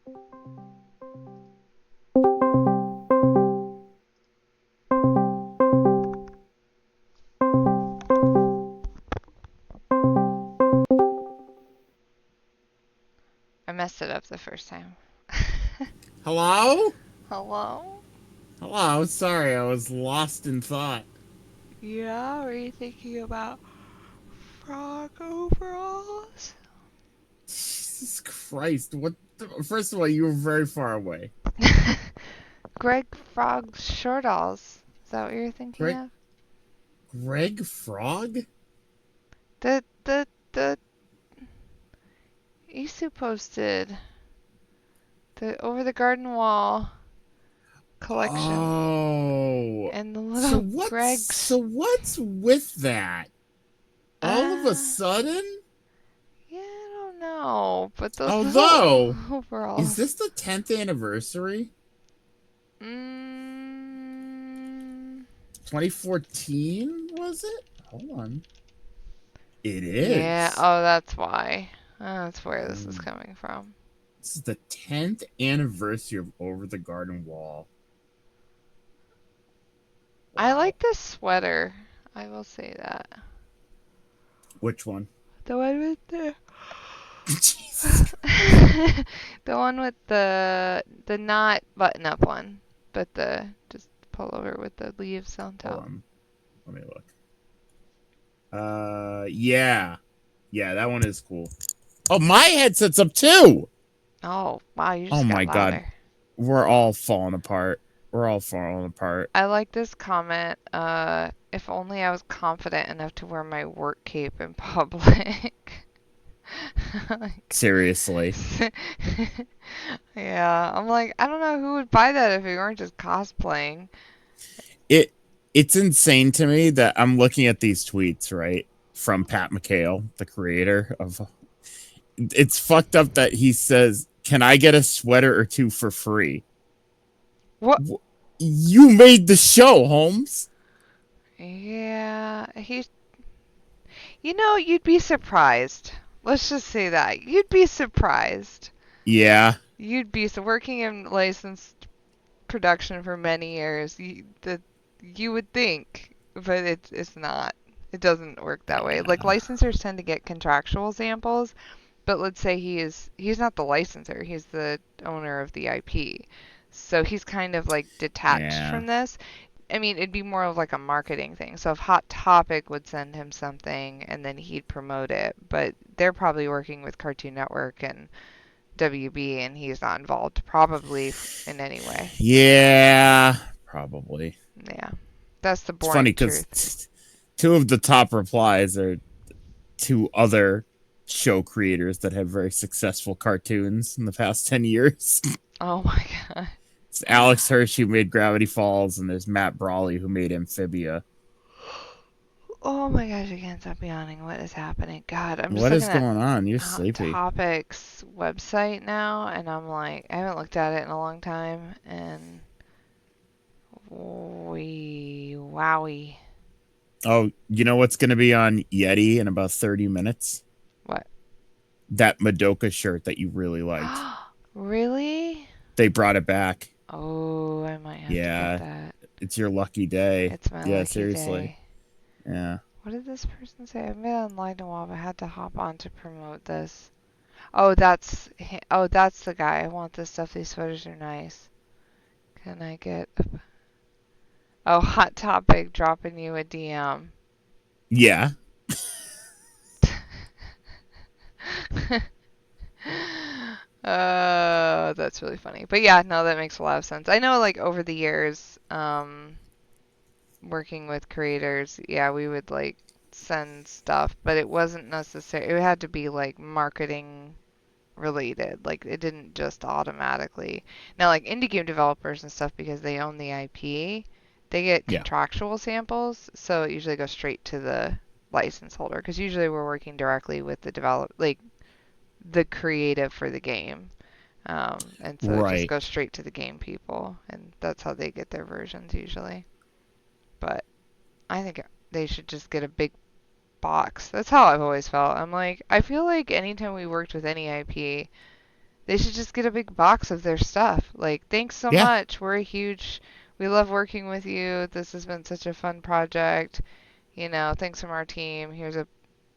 I messed it up the first time. Hello? Hello? Hello, sorry, I was lost in thought. Yeah, were you thinking about frog overalls? Jesus Christ, first of all, you were very far away. Greg Frog's shortalls. Is that what you're thinking Greg, of? Greg Frog? The Isu posted the Over the Garden Wall collection Oh. and the So little what's, Greg's. so what's with that? All of a Uh, sudden? yeah, I don't know, but those little Although, is overalls. this the 10th anniversary? Mm, 2014, was it? Hold on. It yeah, is. oh, that's why. That's where this is Um, coming from. This is the 10th anniversary of Over the Garden Wall. I Wow. like this sweater. I will say that. Which one? The one with the Jesus. the one with the not button up one, but the just pullover with the leaves on Hold top. on. Let me look. Yeah. Yeah, that one is cool. Oh, my headset's up too. Oh, wow, you Oh just got my God. louder. We're all falling apart. We're all falling apart. I like this comment. If only I was confident enough to wear my work cape in public. Like, Seriously. yeah, I'm like, I don't know who would buy that if you weren't just cosplaying. It it's insane to me that I'm looking at these tweets, right? From Pat McHale, the creator of it's fucked up that he says, "Can I get a sweater or two for free?" What? You made the show, Holmes. Yeah, you'd be surprised. Let's just say that. You'd be surprised. Yeah. Working in licensed production for many years. You would think, but it's not. It doesn't work that way. Like Yeah. licensors tend to get contractual samples, but let's say he's not the licensor, he's the owner of the IP. So he's kind of like detached Yeah. from this. I mean, it'd be more of like a marketing thing. So if Hot Topic would send him something and then he'd promote it, but they're probably working with Cartoon Network and WB and he's not involved probably in any way. Yeah. Probably. Yeah. That's the It's funny boring because truth. two of the top replies are two other show creators that have very successful cartoons in the past 10 years. Oh my god. It's Alex Hirsch, who made Gravity Falls, and there's Matt Brawley, who made Amphibia. Oh my gosh, I can't stop yawning. What is happening? God, I'm just What looking is at going on? You're Hot sleepy. Topics website now, and I'm like, I haven't looked at it in a long time, and wowie. Oh, you know what's going to be on Yeti in about 30 minutes? What? That Madoka shirt that you really liked. Really? They brought it back. Oh, I might have to get Yeah, that. it's your lucky day. It's my Yeah, lucky seriously. day. Yeah. What did this person say? I've been online a while, but I had to hop on to promote this. Oh, that's the guy. I want this stuff. These sweaters are nice. Can I get Oh, Hot Topic dropping you a DM. Yeah. That's really funny. But yeah, no, that makes a lot of sense. I know like over the years, working with creators, yeah, we would like send stuff, but it wasn't necessary. It had to be like marketing related. Like it didn't just automatically. Now like indie game developers and stuff because they own the IP, they get Yeah. contractual samples, so it usually goes straight to the license holder because usually we're working directly with the creative for the game. And so it just Right. goes straight to the game people, and that's how they get their versions usually. But I think they should just get a big box. That's how I've always felt. I'm like, I feel like anytime we worked with any IP, They should just get a big box of their stuff. Like, thanks so Yeah, much. We love working with you. This has been such a fun project. Thanks from our team. Here's a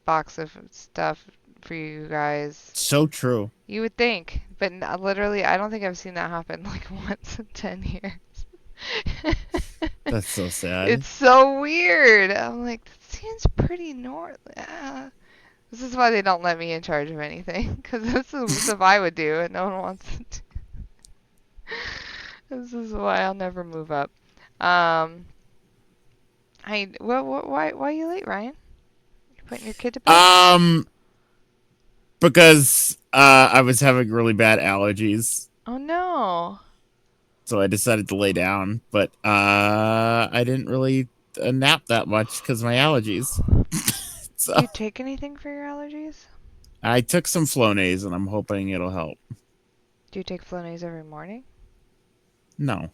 box of stuff for you guys. so true. You would think, but literally, I don't think I've seen that happen like once in 10 years. That's so sad. It's so weird. I'm like, that seems pretty normal. This is why they don't let me in charge of anything, because this is stuff I would do, and no one wants to. This is why I'll never move up. Um, why are you late, Ryan? You putting your kid to bed? Um, because I was having really bad allergies, Oh no. so I decided to lay down. But I didn't really nap that much because of my allergies. Do So you take anything for your allergies? I took some Flonase, and I'm hoping it'll help. Do you take Flonase every morning? No,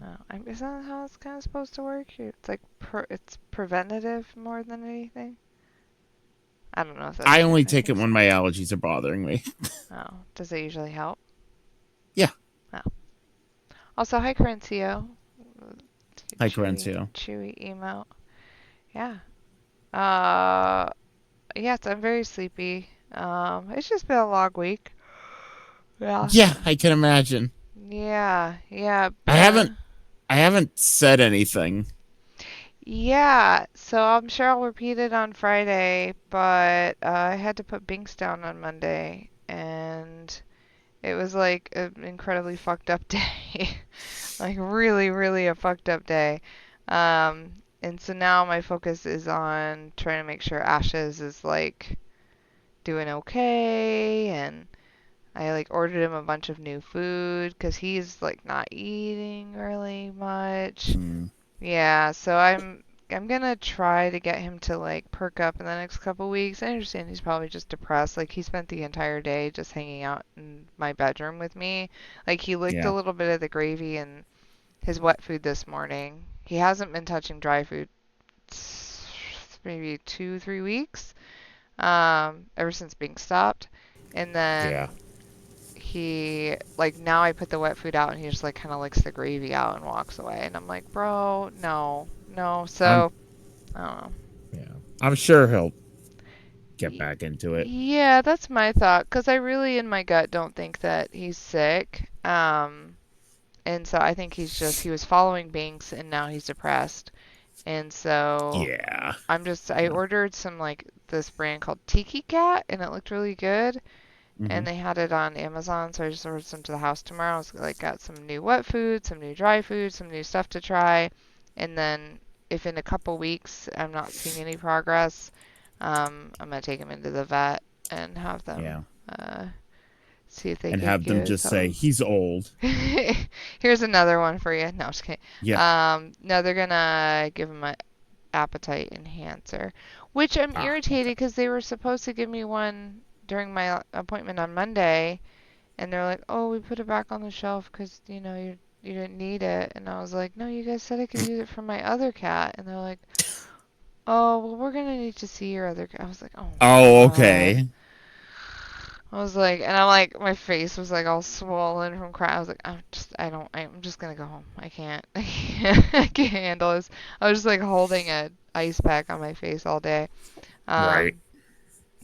No. Isn't that how it's kind of supposed to work? It's like it's preventative more than anything. I don't know if that's I true. only I take it think so. when my allergies are bothering me. Oh, does it usually help? Yeah, Oh. Also, hi, Corincio. I Chewy, Corencio. chewy emote. Yeah. Uh, yes, I'm very sleepy. It's just been a long week. Yeah. Yeah, I can imagine. Yeah, yeah, I haven't I haven't said anything. yeah. So I'm sure I'll repeat it on Friday, but I had to put Binks down on Monday, and it was like an incredibly fucked up day. Like really, really a fucked up day. And so now my focus is on trying to make sure Ashes is like doing okay, and I like ordered him a bunch of new food because he's like not eating really much. Mm, Yeah, so I'm gonna try to get him to like perk up in the next couple weeks. I understand he's probably just depressed. Like he spent the entire day just hanging out in my bedroom with me. Like he licked a yeah. little bit of the gravy and his wet food this morning. He hasn't been touching dry food maybe 2, 3 weeks, ever since being stopped. And Yeah. then he like now I put the wet food out and he just like kind of licks the gravy out and walks away. And I'm like, bro, no, no. I'm So I don't know. yeah. I'm sure he'll get back into it. Yeah, that's my thought. Because I really, in my gut, don't think that he's sick. And so I think he was following Binks and now he's depressed. And so Yeah. I ordered some like this brand called Tiki Cat and it looked really good. Mm-hmm. And they had it on Amazon, so I just ordered some to the house tomorrow. I was like got some new wet food, some new dry food, some new stuff to try. And then if in a couple weeks I'm not seeing any progress, I'm gonna take him into the vet and have them Yeah. see if they And can have give them it just say some. he's old. Here's another one for you. No, just kidding. Yeah. No, they're gonna give him an appetite enhancer, which I'm Ah, irritated okay. because they were supposed to give me one during my appointment on Monday, and they're like, "Oh, we put it back on the shelf because you didn't need it." And I was like, "No, you guys said I could use it for my other cat." And they're like, "Oh, well, we're gonna need to see your other cat." I was like, "Oh my Oh, God." okay. I was like, and I'm like, my face was like all swollen from crying. I was like, I'm just gonna go home. I can't, I can't handle this. I was just like holding a ice pack on my face all day. Right. Um,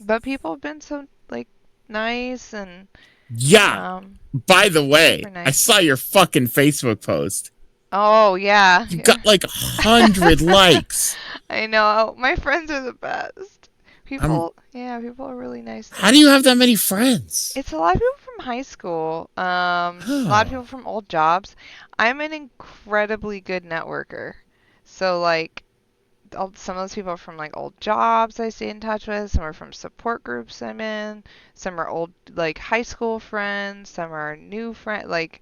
but people have been so like nice and Yeah. um, By the way, super I nice. saw your fucking Facebook post. Oh yeah, You yeah. got like 100 likes. I know. My friends are the best. I'm. People are really nice to How do me. you have that many friends? It's a lot of people from high school. A lot of Oh. people from old jobs. I'm an incredibly good networker. So like some of those people are from like old jobs I stay in touch with. Some are from support groups I'm in. Some are old like high school friends. Some are new friends. Like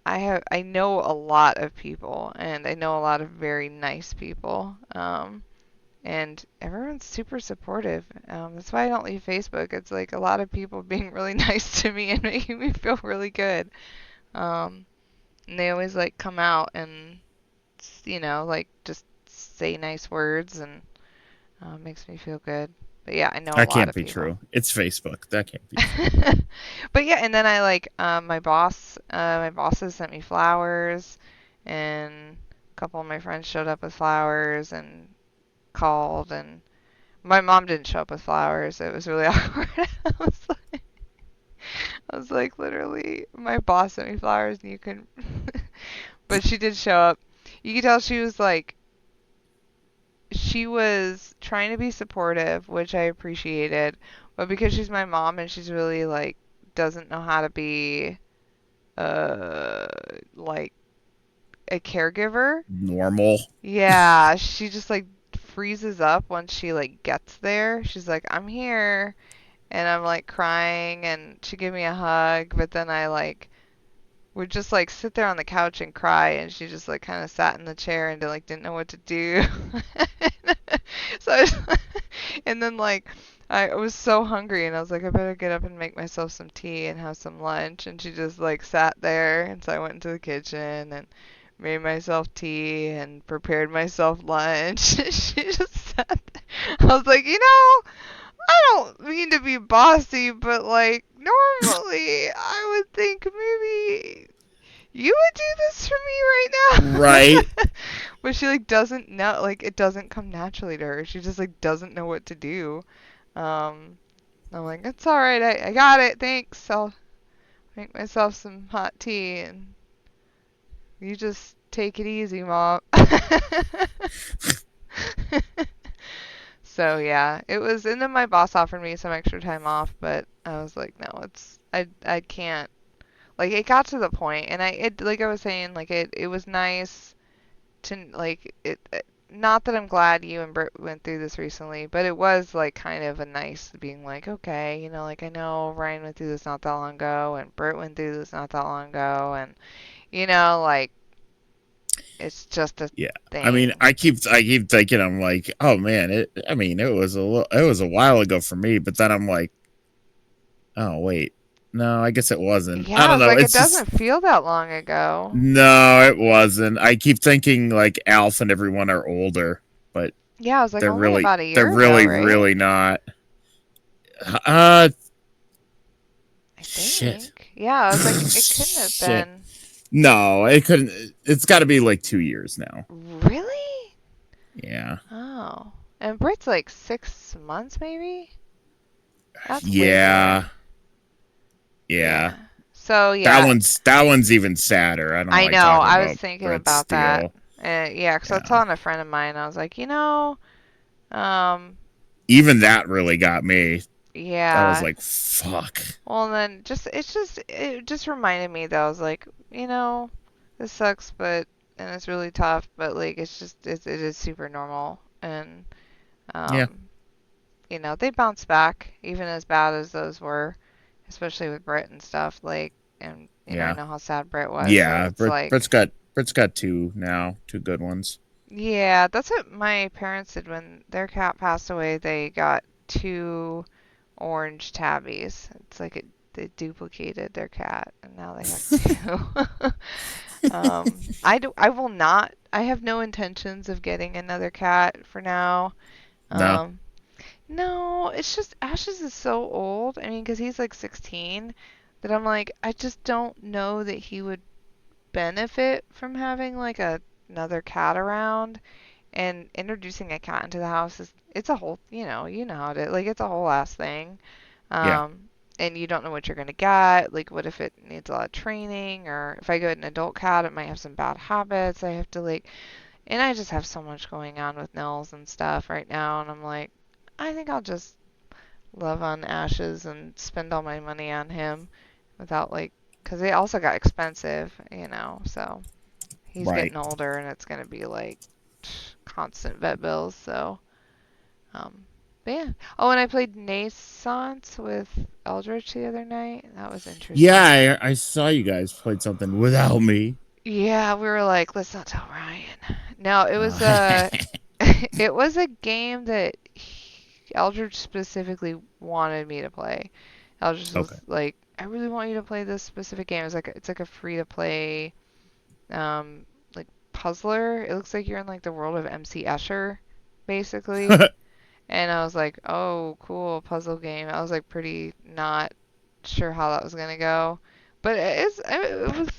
I know a lot of people and I know a lot of very nice people. And everyone's super supportive. That's why I don't leave Facebook. It's like a lot of people being really nice to me and making me feel really good. Um, and they always like come out and like just say nice words and makes me feel good. But yeah, I know a That lot can't of be people. true. It's Facebook. That can't be true. But yeah, and then I like my bosses sent me flowers, and a couple of my friends showed up with flowers and called, and my mom didn't show up with flowers. It was really awkward. I was like, literally, my boss sent me flowers, and you can. But she did show up. You could tell she was like, she was trying to be supportive, which I appreciated, but because she's my mom and she's really like doesn't know how to be uh like a caregiver. Normal. Yeah, she just like freezes up once she like gets there. She's like, "I'm here." And I'm like crying and she gave me a hug, but then I like would just like sit there on the couch and cry and she just like kind of sat in the chair and like didn't know what to do. So I was, and then like I was so hungry and I was like I better get up and make myself some tea and have some lunch and she just like sat there and so I went into the kitchen and made myself tea and prepared myself lunch. She just sat there. I was like, I don't mean to be bossy, but like normally I would think maybe you would do this for me right Right. now. But she like doesn't know, like it doesn't come naturally to her. She just like doesn't know what to do. Um, I'm like, it's all right. I got it. Thanks. I'll make myself some hot tea and you just take it easy, mom. So yeah, it was, and then my boss offered me some extra time off, but I was like, no, I can't. Like it got to the point, and like I was saying, like it was nice to like not that I'm glad you and Britt went through this recently, but it was like kind of a nice being like, okay, like I know Ryan went through this not that long ago, and Britt went through this not that long ago, and like it's just a Yeah. I mean, thing. I keep thinking, I'm like, oh man, it was a while ago for me, but then I'm like, oh wait, no, I guess it wasn't. I Yeah, I don't was know. like, it It's just doesn't feel that long ago. no, it wasn't. I keep thinking like Alf and everyone are older, but Yeah, I was like they're only really about a they're year ago, really right? really not. Uh I shit. think. Yeah, I was like, it couldn't have Shit. been. No, it couldn't. It's got to be like 2 years now. Really? Yeah. Oh. And Britt's like 6 months, maybe? That's way more. Yeah. Yeah. Yeah. So, yeah, That one's even sadder. I don't I like know. talking I was about thinking Brett about that. Steele. Yeah, because I was Yeah. telling a friend of mine, I was like, um, Even that really got me. I was yeah. like, fuck. Well, then it just reminded me that I was like, this sucks, but and it's really tough, but like it is super normal, and Yeah. um, they bounce back even as bad as those were, especially with Brit and stuff. Like, and I Yeah. know how sad Brit was, so Yeah. it's like, Brett's got two now, two good ones. yeah, that's what my parents did when their cat passed away. They got two orange tabbies. It's like they duplicated their cat, and now they have two. I will not. I have no intentions of getting another cat for now. No. Um, no, it's just Ashes is so old. I mean, because he's like 16, that I'm like, I just don't know that he would benefit from having like another cat around. And introducing a cat into the house it's a whole, how it is. Like it's a whole ass thing. Yeah. Um, and you don't know what you're gonna get. Like, what if it needs a lot of training, or if I get an adult cat, it might have some bad habits. I have to like, and I just have so much going on with Nils and stuff right now, and I'm like, I think I'll just love on Ashes and spend all my money on him without like, because they also got expensive, so he's Right. getting older, and it's gonna be like constant vet bills, so. Um, but yeah. Oh, and I played Naissance with Eldritch the other night. That was interesting. Yeah, I saw you guys played something without me. Yeah, we were like, let's not tell Ryan. No, it was Uh, a it was a game that Eldritch specifically wanted me to play. Eldritch okay. was like, I really want you to play this specific game. It's like a free to play um like puzzler. It looks like you're in like the world of MC Escher, basically. And I was like, oh, cool, puzzle game. I was like pretty not sure how that was gonna go, but it was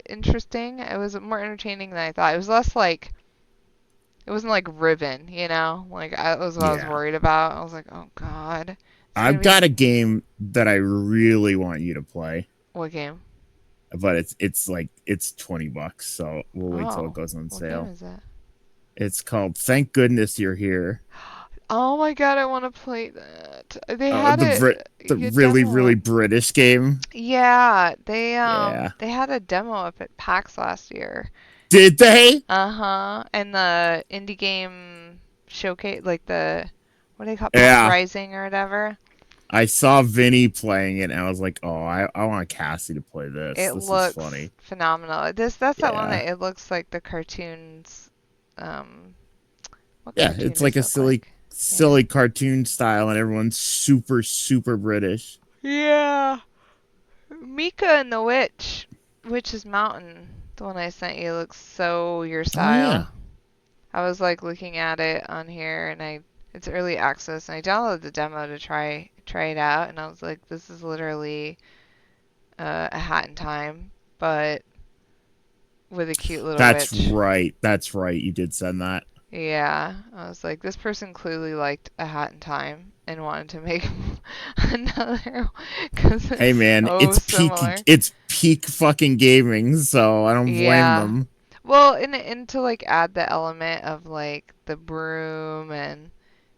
interesting. It was more entertaining than I thought. It was less like it wasn't like Riven, you know? Like that was what I was Yeah. worried about. I was like, oh God, it's gonna I've be got a game that I really want you to play, what game? but it's like it's $20, so we'll wait till it Oh, goes on what game sale. is that? It's called Thank Goodness You're Here. Oh my God, I want to play that. They had it. The You really demo. really British game. Yeah, Yeah. they had a demo up at PAX last year. Did they? Uh-huh. And the indie game showcase, like the what do they call it? PAX Yeah. Rising or whatever. I saw Vinny playing it and I was like, "Oh, I want Cassie to play this. It This is looks funny." phenomenal. That's that one Yeah. that it looks like the cartoons. Um, what Yeah, cartoon it's does like it a look like? Yeah. silly cartoon style and everyone's super British. Yeah. Mika and the Witch's Mountain, the one I sent you, looks so your Oh yeah. style. I was like looking at it on here, and it's early access, and I downloaded the demo to try it out, and I was like, this is literally a Hat in Time, but with a cute little That's witch. right. That's right. You did send that. Yeah, I was like, this person clearly liked A Hat in Time and wanted to make another because Hey it's man, so similar. it's peak fucking gaming, so I don't blame Yeah. them. Well, and to like add the element of like the broom and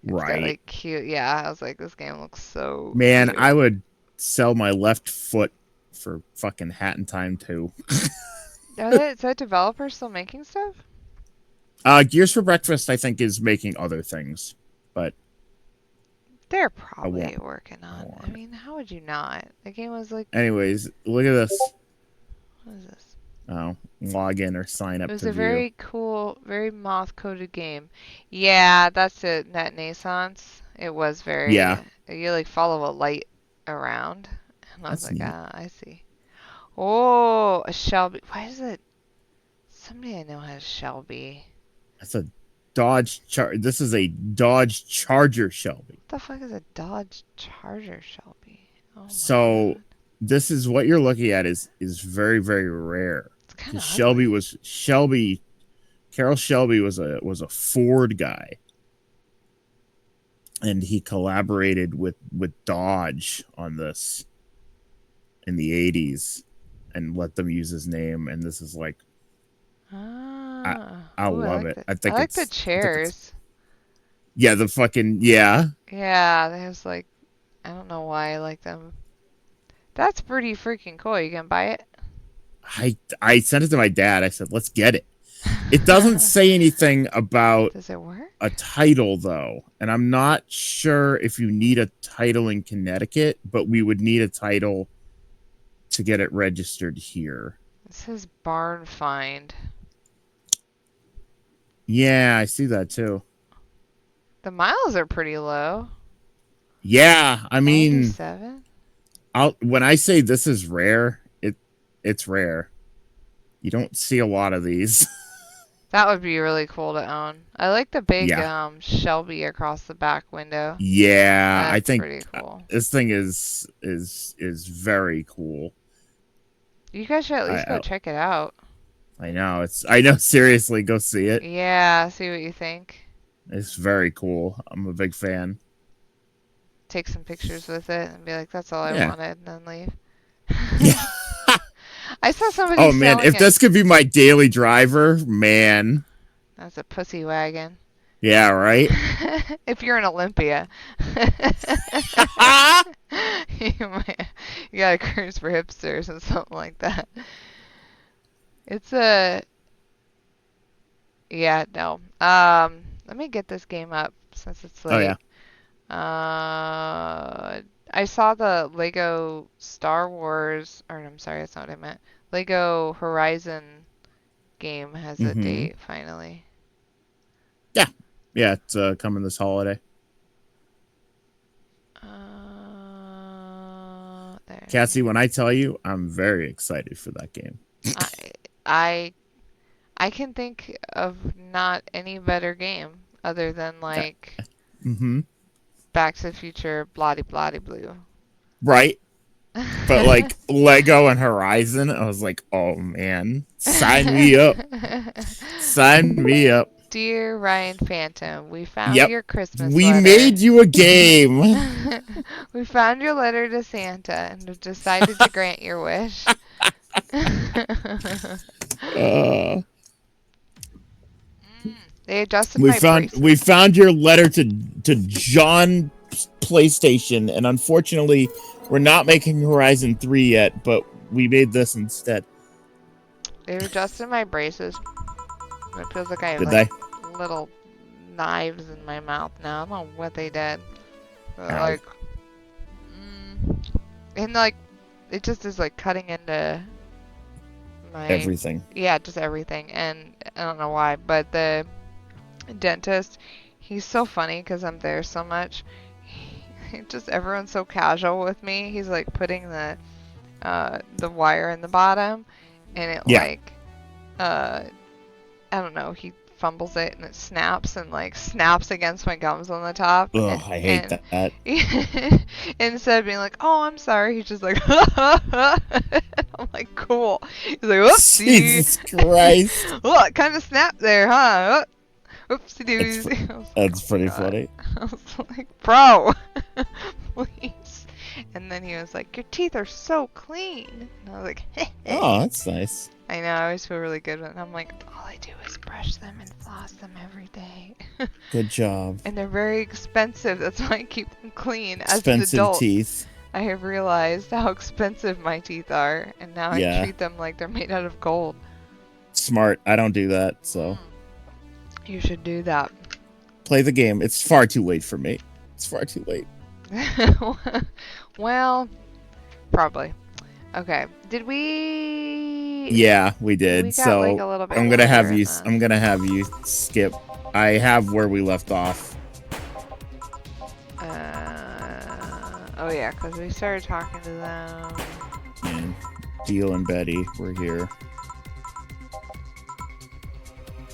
it's got Right. like cute. Yeah, I was like, this game looks so Man, cute. I would sell my left foot for fucking Hat in Time too. Is that developer still making stuff? Gears for Breakfast, I think, is making other things, but They're I want, probably working I on. I want it. mean, how would you not? The game was like, Anyways, look at this. what is this? Oh, log in or sign It up was to a view. very cool, very moth-coded game. Yeah, that's it. That Naissance. It was very. Yeah, You like follow a light around, and I was that's like, neat. ah, I see. Oh, a Shelby. Why is it? Somebody I know has Shelby. That's a This is a Dodge Charger Shelby. What the fuck is a Dodge Charger Shelby? Oh my So god. this is what you're looking at is very rare It's kind because of ugly. Carroll Shelby was a Ford guy, and he collaborated with Dodge on this in the 80s and let them use his name. And this is like I Ah. I Ooh, I love like it. that. I like the I think it's chairs. yeah, the fucking yeah. Yeah, there's like, I don't know why I like them. That's pretty freaking cool. You can buy it? I sent it to my dad. I said, let's get it. It doesn't say anything about Does it work? a title though, and I'm not sure if you need a title in Connecticut, but we would need a title to get it registered here. It says barn find. Yeah, I see that too. The miles are pretty low. Yeah, I mean, 97? I'll when I say this is rare, it's rare. You don't see a lot of these. That would be really cool to own. I like the big Yeah. Shelby across the back window. Yeah, I That's think pretty cool. this thing is very cool. You guys should at I, least go I check it out. I know seriously go see it. Yeah, see what you think. It's very cool. I'm a big fan. Take some pictures with it and be like, that's all I Yeah. wanted, and then leave. Yeah. I saw somebody Oh man, selling if it. this could be my daily driver, man. That's a pussy wagon. Yeah, right? If you're in Olympia. you, might, you got a cruise for hipsters and something like that. It's a yeah, no. Let me get this game up since it's Oh yeah. late. I saw the Lego Star Wars, or I'm sorry, that's not what I meant. Lego Horizon game has a Mm-hmm. date finally. Yeah. Yeah, it's coming this holiday. There. Cassie, when I tell you, I'm very excited for that game. I I I can think of not any better game other than Yeah. like Mm-hmm. Back to the Future, bloody bloody blue. Right. but like Lego and Horizon, I was like, oh man, sign me up. Sign me up. Dear Ryan Phantom, we found Yep. your Christmas We letter. made you a game. We found your letter to Santa and have decided to grant your wish. Uh, They adjusted we my found braces. your letter to John PlayStation, and unfortunately, we're not making Horizon 3 yet, but we made this instead. They adjusted my braces. It feels like I have Did like they? little knives in my mouth now. I don't know what they did. But Ow. like, and like, it just is like cutting into my, Everything. yeah, just everything. And I don't know why, but the dentist, he's so funny because I'm there so much. Just everyone's so casual with me. He's like putting the wire in the bottom, and it Yeah. like I don't know, he fumbles it and it snaps and like snaps against my gums on the top. Ugh, I hate And that. instead of being like, oh, I'm sorry, he's just like, I'm like, cool. He's like, whoopsie. Jesus Christ. Oh, it kind of snapped there, huh? Oopsie doosey. That's Oh my pretty God. funny. I was like, bro, please. And then he was like, your teeth are so clean. And I was like, Oh, that's nice. I know, I always feel really good when I'm like, all I do is brush them and floss them every day. Good job. And they're very expensive. That's why I keep them clean. As an Expensive adult, teeth. I have realized how expensive my teeth are, and now I Yeah. treat them like they're made out of gold. Smart. I don't do that, so. You should do that. Play the game. It's far too late for me. It's far too late. Well, probably. Okay. Did we? Yeah, we did. We got So like a little bit I'm gonna have longer you. than- I'm gonna have you skip. I have where we left off. Oh yeah, because we started talking to them. And Deal and Betty were here.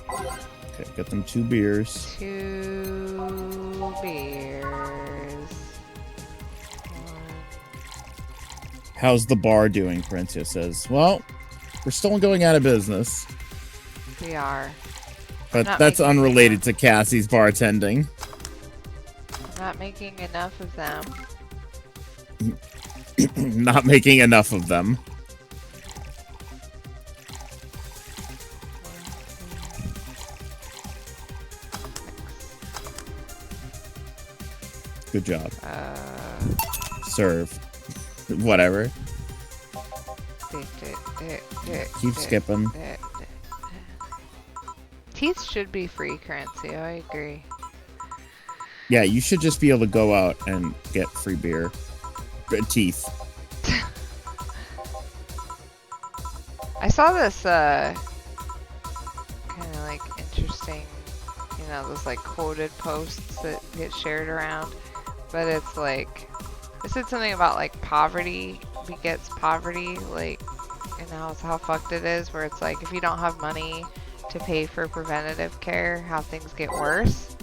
Okay, got them 2 beers. 2 beers. How's the bar doing? Princia says. Well, we're still going out of business, We are. but Not that's making unrelated to Cassie's bartending. I'm not making enough of them. Not making enough of them. Good job. Serve. Whatever. Keep skipping. Teeth should be free currency. I agree. Yeah, you should just be able to go out and get free beer. Teeth. I saw this kind of like interesting, you know, those like quoted posts that get shared around, but it's like it said something about like poverty begets poverty, like, and how fucked it is, where it's like if you don't have money to pay for preventative care, how things get worse.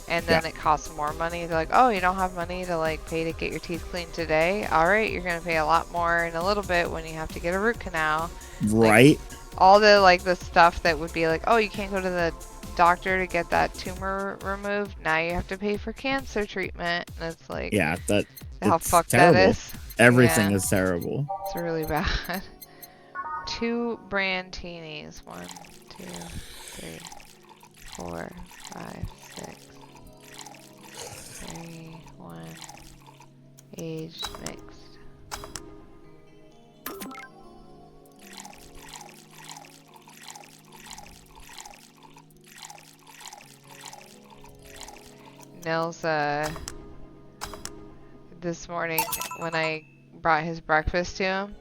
And then Yeah. it costs more money. They're like, oh, you don't have money to like pay to get your teeth cleaned today? All right, you're gonna pay a lot more in a little bit when you have to get a root canal. Right? Like, all the like the stuff that would be like, oh, you can't go to the doctor to get that tumor removed. Now you have to pay for cancer treatment. And it's like, Yeah, how it's fucked terrible. that is. Everything Yeah. is terrible. It's really bad. 2 brantinis. 1, 2, 3, 4, 5, 6. 3, 1. Aged mixed. Nils, this morning when I brought his breakfast to him,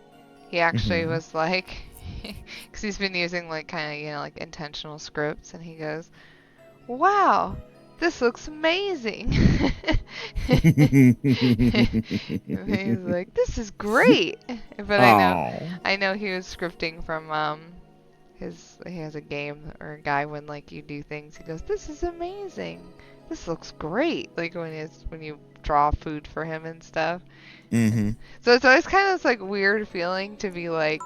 he actually was like, because he's been using like kind of, you know, like intentional scripts, and he goes, wow, this looks amazing. And he's like, this is great. But I know he was scripting from he has a game or a guy when like you do things, he goes, this is amazing. This looks great. Like when you draw food for him and stuff. Mm-hmm. So it's always kind of this like weird feeling to be like,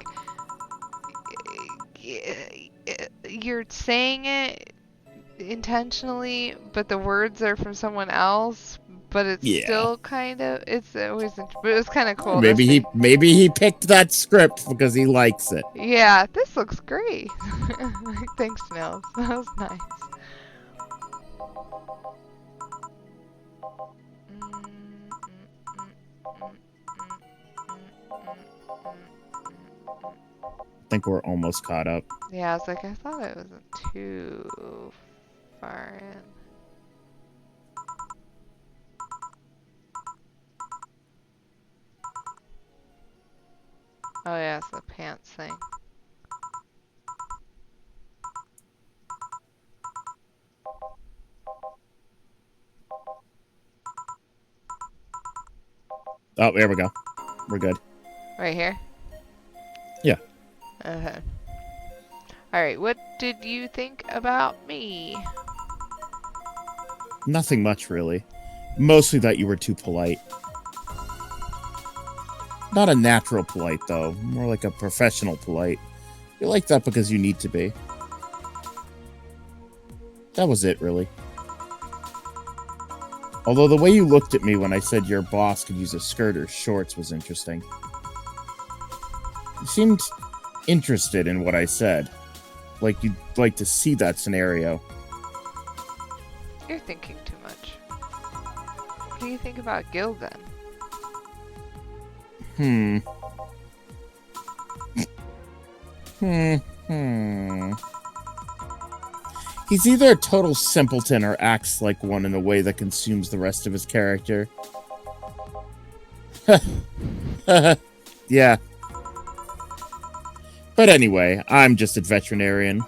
you're saying it intentionally, but the words are from someone else, but it's Yeah. still kind of, it's always, but it was kind of cool to Maybe see. he picked that script because he likes it. Yeah, this looks great. Thanks, Nils. That was nice. I think we're almost caught up. Yeah, I was like, I thought it wasn't too far in. Oh yeah, it's the pants thing. Oh, there we go. We're good. Right here? Yeah. Okay. Alright, what did you think about me? Nothing much, really. Mostly that you were too polite. Not a natural polite, though. More like a professional polite. You're like that because you need to be. That was it, really. Although the way you looked at me when I said your boss could use a skirt or shorts was interesting. You seemed interested in what I said. Like you'd like to see that scenario. You're thinking too much. What do you think about Gil then? He's either a total simpleton or acts like one in a way that consumes the rest of his character. Yeah. But anyway, I'm just a veterinarian.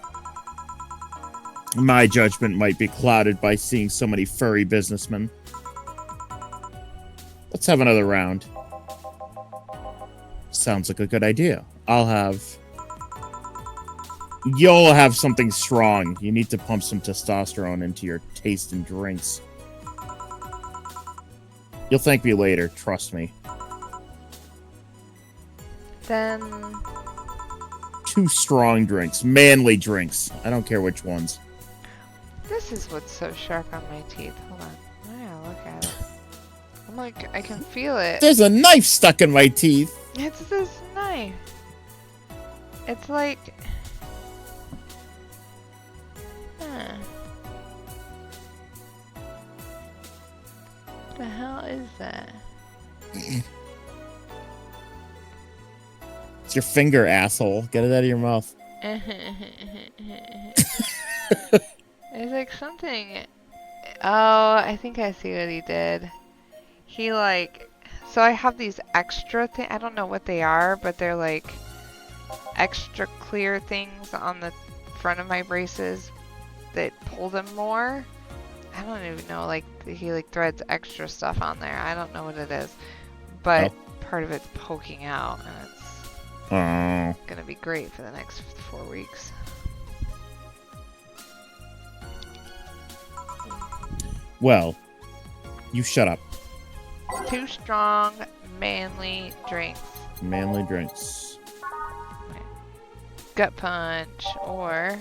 My judgment might be clouded by seeing so many furry businessmen. Let's have another round. Sounds like a good idea. You'll have something strong. You need to pump some testosterone into your taste in drinks. You'll thank me later, trust me. Then 2 strong drinks. Manly drinks. I don't care which ones. this is what's so sharp on my teeth. Hold on. I gotta look at it. I'm like, I can feel it. There's a knife stuck in my teeth. It's this knife. It's like... Huh. What the hell is that? It's your finger, asshole. Get it out of your mouth. There's like something... Oh, I think I see what he did. He like... So I have these extra things. I don't know what they are, but they're like extra clear things on the front of my braces that pull them more. I don't even know, like he like threads extra stuff on there. I don't know what it is, but part of it's poking out, and it's gonna be great for the next 4 weeks. Well, you shut up. 2 strong, manly drinks. Manly drinks. Gut punch, or...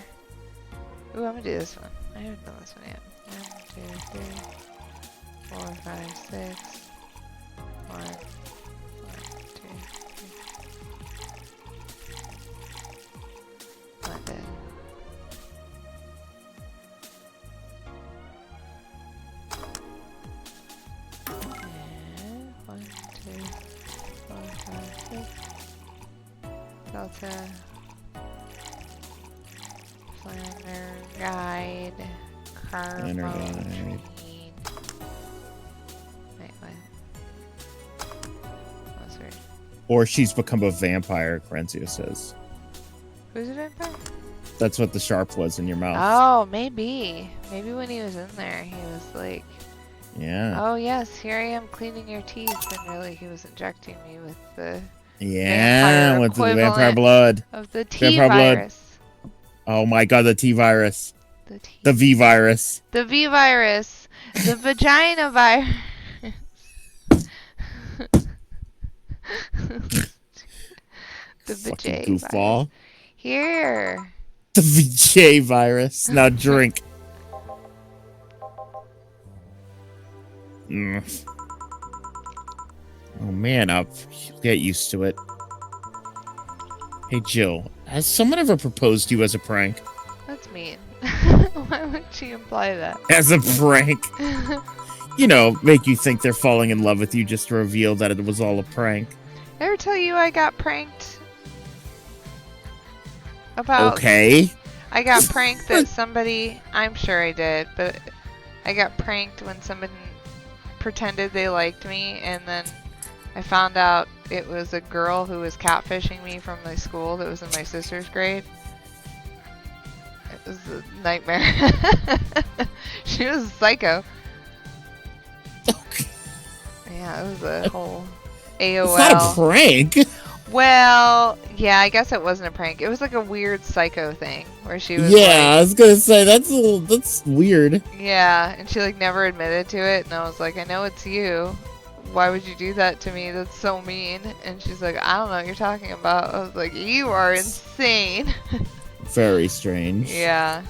Ooh, I'm gonna do this one. I haven't done this one yet. 1, 2, 3, 4, 5, 6. 1, 2, 3. London. And 1, 2, 4, 5, 6. Delta. Planner guide. Planner guide. Wait, what? That's weird. Or she's become a vampire, Crenzia says. Who's a vampire? That's what the sharp was in your mouth. Oh, maybe. Maybe when he was in there, he was like, Yeah. oh yes, here I am cleaning your teeth. And really, he was injecting me with the Yeah, with the vampire equivalent blood. of the T Vampire blood. virus. Oh my god, the T virus. The V virus. The V virus. The vagina virus. The Fucking VJ virus. goofball. Here. The VJ virus. Now drink. Mm. Oh man, I'll get used to it. Hey Jill, has someone ever proposed to you as a prank? That's mean. Why would she imply that? As a prank? You know, make you think they're falling in love with you just to reveal that it was all a prank. Ever tell you I got pranked? About. Okay. I got pranked that somebody. I'm sure I did, but I got pranked when somebody pretended they liked me, and then I found out it was a girl who was catfishing me from my school that was in my sister's grade. It was a nightmare. She was a psycho. Yeah, it was a whole AOL. It's not a prank. Well, yeah, I guess it wasn't a prank. It was like a weird psycho thing where she was Yeah, I was gonna say that's weird. yeah, and she like never admitted to it, and I was like, I know it's you. Why would you do that to me? That's so mean. And she's like, I don't know what you're talking about. I was like, you are insane. Very strange. Yeah.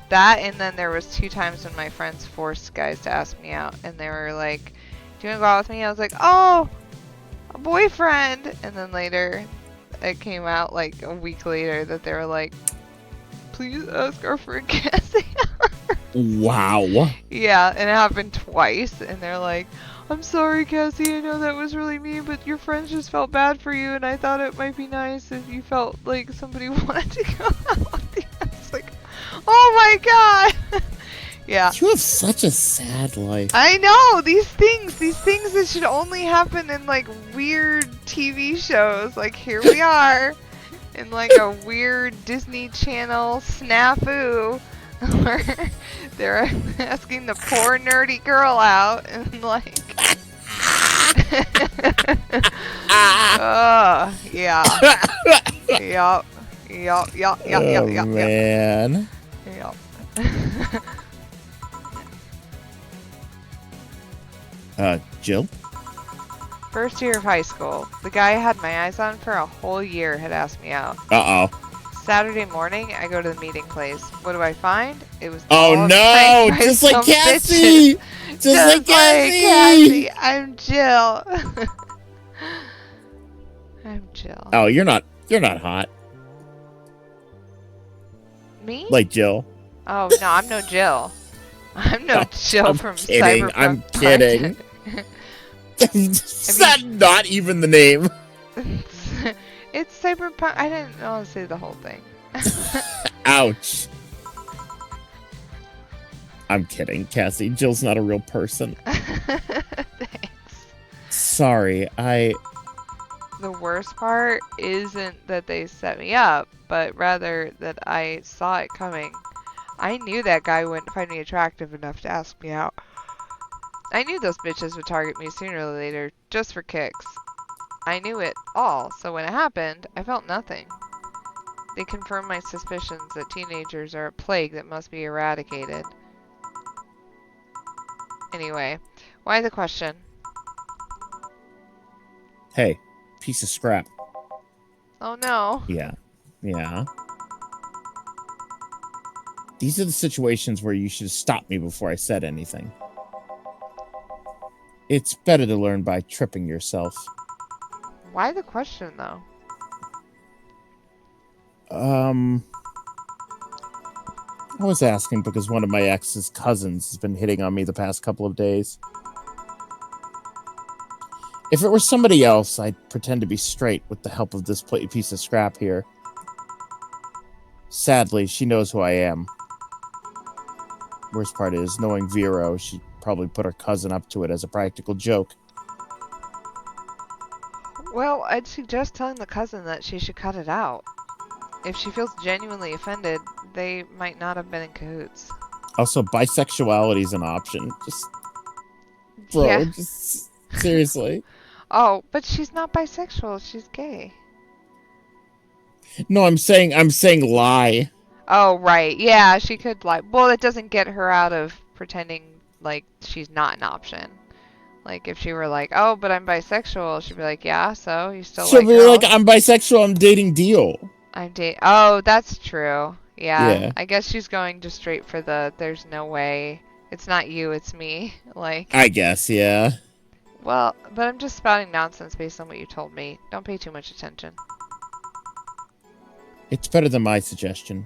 That, and then there was 2 times when my friends forced guys to ask me out, and they were like, do you want to go out with me? I was like, oh, a boyfriend. And then later, it came out like a week later that they were like, please ask our friend Cassie. Wow. Yeah, and it happened twice, and they're like, I'm sorry, Cassie, I know that was really mean, but your friends just felt bad for you, and I thought it might be nice if you felt like somebody wanted to go out with you. I was like, oh my god! Yeah. You have such a sad life. I know, these things that should only happen in like weird TV shows. Like, here we are in like a weird Disney Channel snafu where they're asking the poor nerdy girl out and like yeah. Yup. Oh man. Yup. Jill? First year of high school. The guy I had my eyes on for a whole year had asked me out. Uh-oh. Saturday morning, I go to the meeting place. What do I find? It was Oh all no! pranked by Just like some Cassie! bitches. Just like Cassie! I'm Jill. I'm Jill. Oh, you're not hot. Me? Like Jill. Oh no, I'm no Jill. I'm no Jill I'm from kidding. Cyberpunk. I'm kidding. That's not even the name. It's Cyberpunk. I didn't want to say the whole thing. Ouch. I'm kidding, Cassie. Jill's not a real person. Thanks. Sorry, The worst part isn't that they set me up, but rather that I saw it coming. I knew that guy wouldn't find me attractive enough to ask me out. I knew those bitches would target me sooner or later, just for kicks. I knew it all, so when it happened, I felt nothing. They confirmed my suspicions that teenagers are a plague that must be eradicated. Anyway, why the question? Hey, piece of scrap. Oh no. Yeah. These are the situations where you should have stopped me before I said anything. It's better to learn by tripping yourself. Why the question, though? I was asking because one of my ex's cousins has been hitting on me the past couple of days. If it were somebody else, I'd pretend to be straight with the help of this piece of scrap here. Sadly, she knows who I am. Worst part is, knowing Vero, she'd probably put her cousin up to it as a practical joke. Well, I'd suggest telling the cousin that she should cut it out. If she feels genuinely offended, they might not have been in cahoots. Also, bisexuality's an option. Bro, just seriously. Oh, but she's not bisexual, she's gay. No, I'm saying lie. Oh, right. Yeah, she could lie. Well, it doesn't get her out of pretending like she's not an option. Like if she were like, "Oh, but I'm bisexual," she'd be like, "Yeah, so you still She'll like be like, girls?" I'm bisexual, I'm dating Deal. I'm date. Oh, that's true. Yeah, Yeah, I guess she's going just straight for the there's no way. It's not you, it's me. Like, I guess, yeah. well, but I'm just spouting nonsense based on what you told me. Don't pay too much attention. It's better than my suggestion.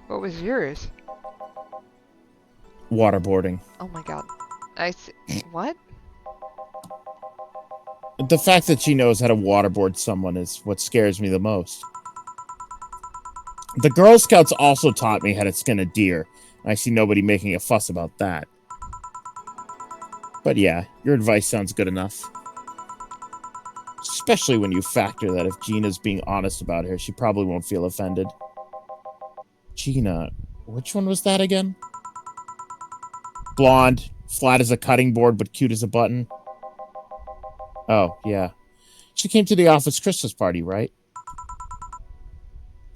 What was yours? Waterboarding. Oh my god. What? The fact that she knows how to waterboard someone is what scares me the most. The Girl Scouts also taught me how to skin a deer. I see nobody making a fuss about that. But yeah, your advice sounds good enough. Especially when you factor that if Gina's being honest about her, she probably won't feel offended. Gina, which one was that again? Blonde, flat as a cutting board, but cute as a button. Oh, yeah. She came to the office Christmas party, right?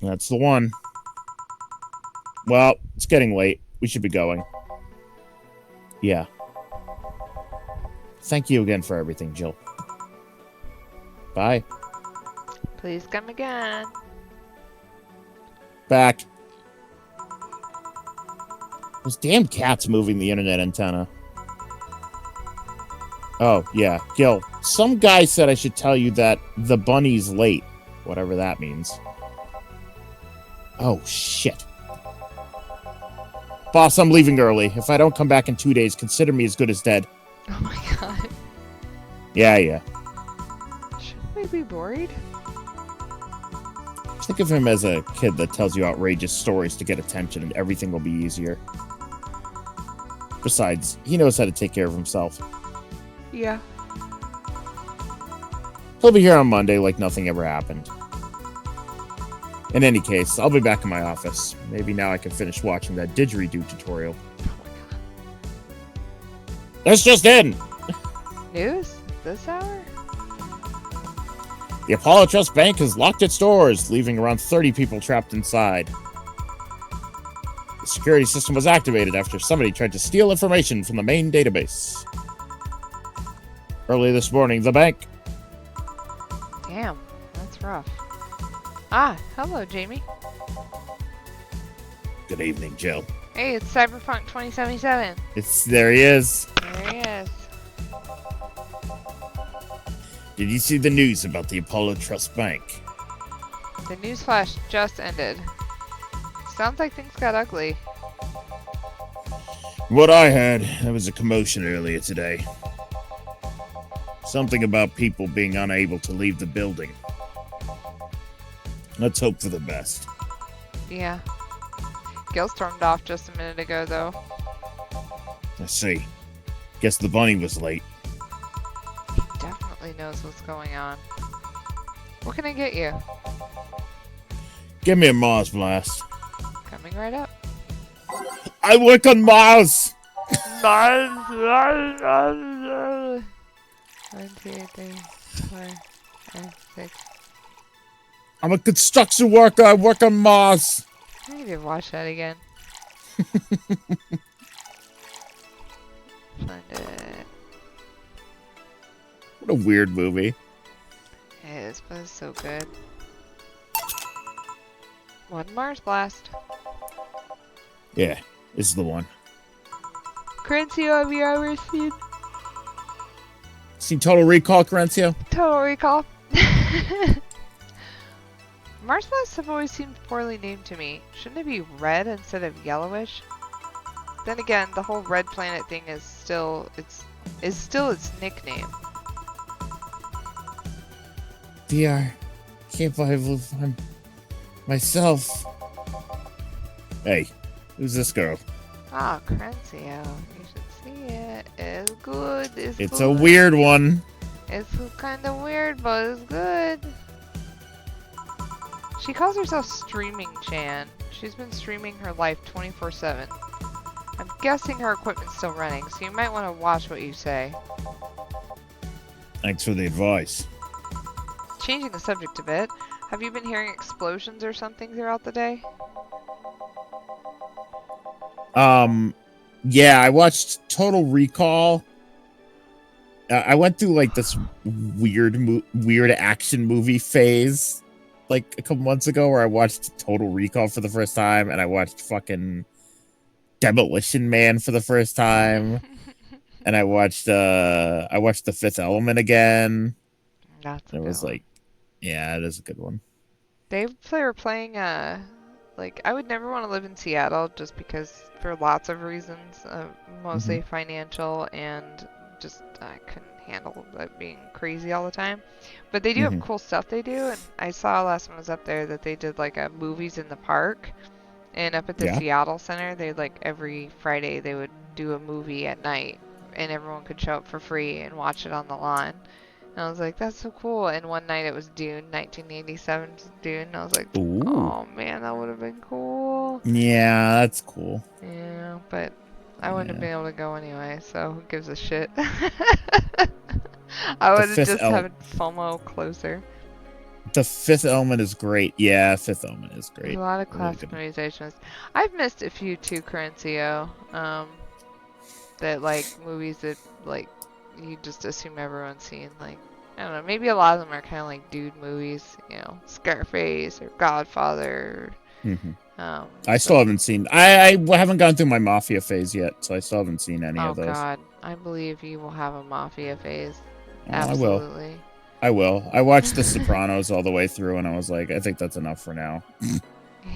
That's the one. Well, it's getting late. We should be going. Yeah. Thank you again for everything, Jill. Bye. Please come again. Back. Those damn cats moving the internet antenna. Oh, yeah. Gil, some guy said I should tell you that the bunny's late. Whatever that means. Oh, shit. Boss, I'm leaving early. If I don't come back in 2 days, consider me as good as dead. Oh my god. Yeah. Shouldn't we be worried? Think of him as a kid that tells you outrageous stories to get attention and everything will be easier. Besides, he knows how to take care of himself. Yeah. He'll be here on Monday like nothing ever happened. In any case, I'll be back in my office. Maybe now I can finish watching that didgeridoo tutorial. That's just in! News? This hour? The Apollo Trust Bank has locked its doors, leaving around 30 people trapped inside. The security system was activated after somebody tried to steal information from the main database. Early this morning, the bank... Damn, that's rough. Ah, hello, Jamie. Good evening, Jill. Hey, it's Cyberpunk 2077. There he is. There he is. Did you see the news about the Apollo Trust Bank? The newsflash just ended. Sounds like things got ugly. What I heard, there was a commotion earlier today. Something about people being unable to leave the building. Let's hope for the best. Yeah. Gil stormed off just a minute ago, though. I see. Guess the bunny was late. He definitely knows what's going on. What can I get you? Give me a Mars blast. Coming right up. I work on Mars! 1, 2, 3, 4, 5, 6. I'm a construction worker. I work on Mars. I need to watch that again. Find it. What a weird movie. It is, but it's so good. One Mars Blast. Yeah, this is the one. Corincio, have you ever seen Seen Total Recall, Corencio? Total Recall? Mars Blasts have always seemed poorly named to me. Shouldn't it be red instead of yellowish? Then again, the whole red planet thing is still its nickname. VR. Can't believe I'm myself. Hey, who's this girl? Ah, Corincio. You should see it. It's good. It's It's good. a weird one. It's kind of weird, but it's good. She calls herself Streaming Chan. She's been streaming her life 24/7. I'm guessing her equipment's still running, so you might want to watch what you say. Thanks for the advice. Changing the subject a bit, have you been hearing explosions or something throughout the day? Yeah, I watched Total Recall. I went through like this weird action movie phase like a couple months ago where I watched Total Recall for the first time and I watched fucking Demolition Man for the first time and I watched The Fifth Element again. That's a It good was one. like, yeah, it is a good one. They were playing like I would never want to live in Seattle just because for lots of reasons, Mm-hmm. mostly financial and just I couldn't handle that being crazy all the time. But they do have Mm-hmm. cool stuff they do, and I saw last time I was up there that they did like a movies in the park, and up at the Yeah. Seattle Center, they like every Friday they would do a movie at night, and everyone could show up for free and watch it on the lawn. And I was like, that's so cool. And one night it was Dune, 1987's Dune. And I was like, Ooh. oh man, that would have been cool. Yeah, that's cool. Yeah, but I wouldn't have Yeah. been able to go anyway, so who gives a shit? I The would have fifth just element had FOMO closer. the fifth element is great. Yeah, Fifth Element is There's a great. lot of Really classic good. movies I just missed. I've missed a few too, Currencio. That like movies that like you just assume everyone's seen. Like I don't know, maybe a lot of them are kind of like dude movies, you know, Scarface or Godfather. Mm-hmm. Um, I still but haven't seen. I haven't gone through my mafia phase yet, so I still haven't seen any oh of those. God, I believe you will have a mafia phase. Oh, I will. Absolutely. I will. I watched The Sopranos all the way through, and I was like, I think that's enough for now.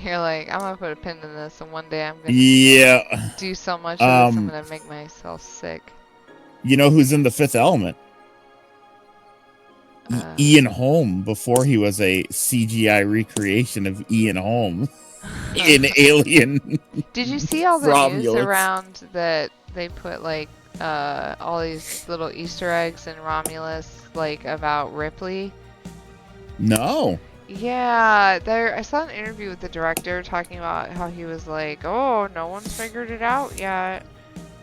You're like, I'm gonna put a pin in this, and one day I'm gonna Yeah. do so much of this, I'm Um. gonna make myself sick. You know who's in The Fifth Element? Ian Uh, Holm. Before he was a CGI recreation of Ian Holm in Alien did you see all the news Romulus. around that they put like all these little Easter eggs in Romulus, like about Ripley? No. Yeah, there. I saw an interview with the director talking about how he was like, "Oh, no one's figured it out yet."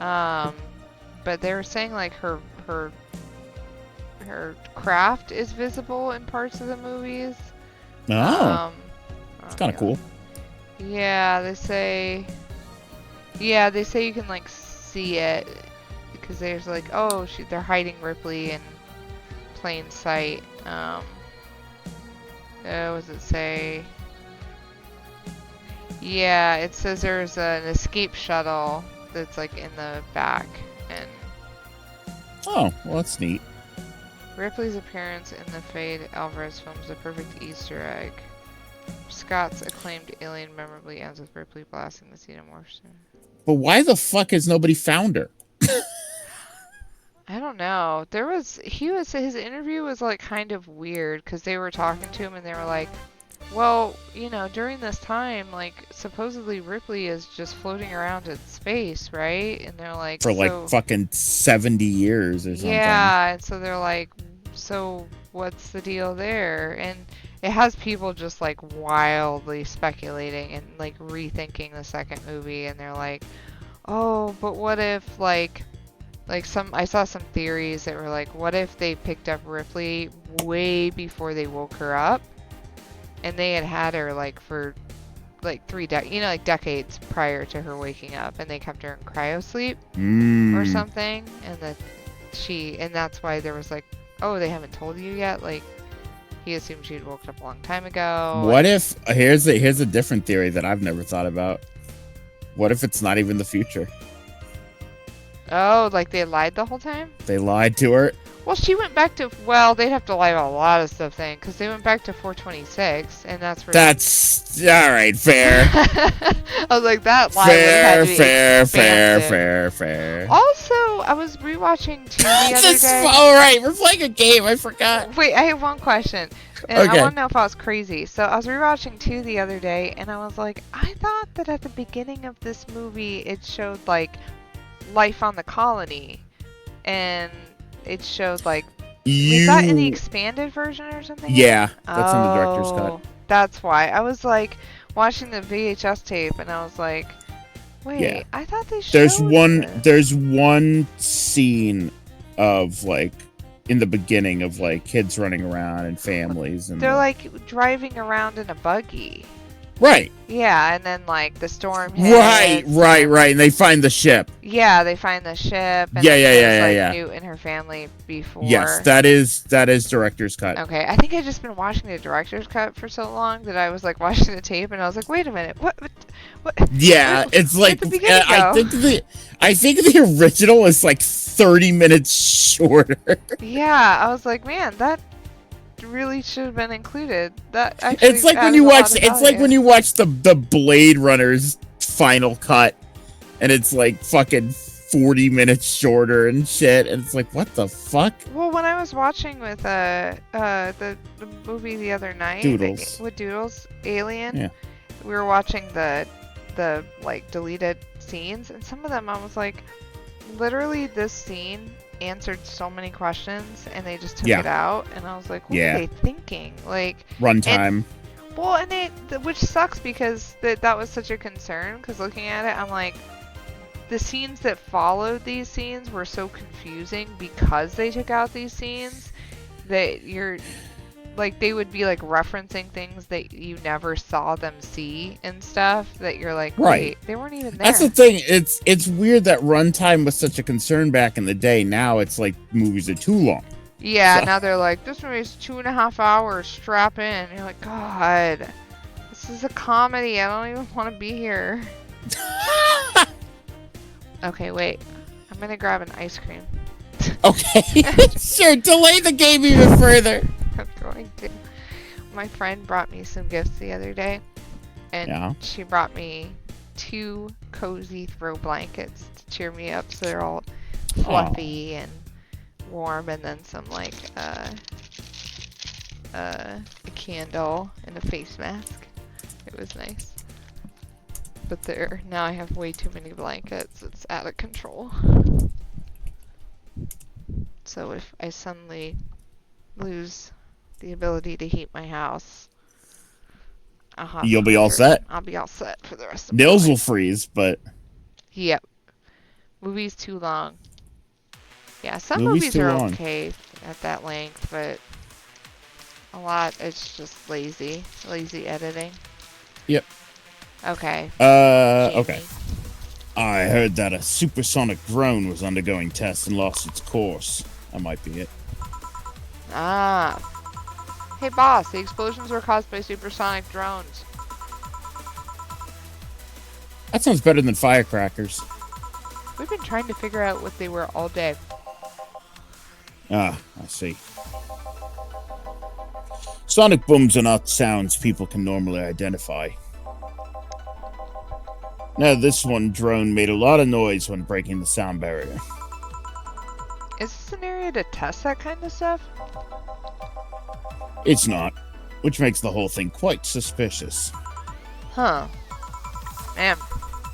Um, but they were saying like her craft is visible in parts of the movies. Oh, Um, it's oh, kind of cool. yeah, they say. Yeah, they say you can like see it because there's like, oh, they're hiding Ripley in plain sight. What does it say? Yeah, it says there's an escape shuttle that's like in the back, and Oh, well, that's neat. Ripley's appearance in the Fade Alvarez film is a perfect Easter egg. Scott's acclaimed Alien memorably ends with Ripley blasting the xenomorphs. But why the fuck has nobody found her? I don't know. His interview was like kind of weird because they were talking to him and they were like, well, you know, during this time, like supposedly Ripley is just floating around in space, right? And they're like, For like so fucking 70 years or something. yeah, and so they're like, so what's the deal there? And it has people just like wildly speculating and like rethinking the second movie, and they're like, oh, but what if like some I saw some theories that were like, what if they picked up Ripley way before they woke her up, and they had her like for like like decades prior to her waking up, and they kept her in cryo sleep or Mmm. something, and that's why there was like, oh, they haven't told you yet. Like he assumed she'd woken up a long time ago, What and if here's a different theory that I've never thought about. What if it's not even the future? oh, like they lied the whole time. They lied to her. Well, she went back to, well, they'd have to lie about a lot of stuff then, because they went back to 426, and that's where. That's all right. Fair, I was like, that lie would have had to fair, be fair, fair, expansive. fair, fair. Also, I was rewatching 2 the other That's day. all right. We're playing a game. I forgot. Wait, I have one question, and I Okay. want to know if I was crazy. So I was rewatching 2 the other day, and I was like, I thought that at the beginning of this movie, it showed like life on the colony, and it showed like, is that in the You. expanded version or something? Yeah, that's in the director's cut. Oh, that's why. I was like watching the VHS tape and I was like, Yeah. wait, I thought they showed this. There's one scene of like in the beginning of like kids running around and families and They're like driving around in a buggy. Right. Yeah, and then like the storm Right, hits, right, and right. And they find the ship. yeah, they find the ship, and Yeah, it yeah, shows yeah, yeah, like yeah. Newt and her family Yes, before. that is director's cut. Okay, I think I've just been watching the director's cut for so long that I was like watching the tape, and I was like, wait a minute, where, Yeah, it's where'd like the beginning go? I think the original is like 30 minutes shorter. Yeah, I was like, man, that really should have been included. That It's actually like when added you a lot watch of it's like when value. you watch the Blade Runner's final cut and it's like fucking 40 minutes shorter and shit and it's like what the fuck? Well, when I was watching with the movie the other night Doodles. with Doodles Alien, Yeah. we were watching the like deleted scenes, and some of them I was like, literally this scene answered so many questions, and they just took Yeah. it out, and I was like, what were Yeah. they thinking? Like, and Runtime. well, and which sucks because that was such a concern. Because looking at it, I'm like, the scenes that followed these scenes were so confusing because they took out these scenes that you're like they would be like referencing things that you never saw them see and stuff that you're like, Right. wait, they weren't even That's the there. thing. It's weird that runtime was such a concern back in the day. Now it's like movies are too long. Yeah, So now they're like, this movie's 2.5 hours, strap in. And you're like, God, this is a comedy. I don't even want to be here. Okay, wait. I'm gonna grab an ice cream. okay. Sure, delay the game even further. I'm going to. My friend brought me some gifts the other day, and Yeah. she brought me 2 cozy throw blankets to cheer me up, so they're all fluffy and warm, and then some like a candle and a face mask. It was nice. But there, now I have way too many blankets. It's out of control. So if I suddenly lose the ability to heat my house, You'll be all set. I'll be all set for the rest of my Nails life. will freeze, but Yep. Movie's too long. Yeah, some Movie's movies too are long. okay at that length, but a lot, it's just lazy editing. Yep. Okay. Okay. Jamie. I heard that a supersonic drone was undergoing tests and lost its course. That might be it. Ah. Hey boss, the explosions were caused by supersonic drones. That sounds better than firecrackers. We've been trying to figure out what they were all day. Ah, I see. Sonic booms are not sounds people can normally identify. Now, this one drone made a lot of noise when breaking the sound barrier. Is this an area to test that kind of stuff? It's not, which makes the whole thing quite suspicious. Huh. Man,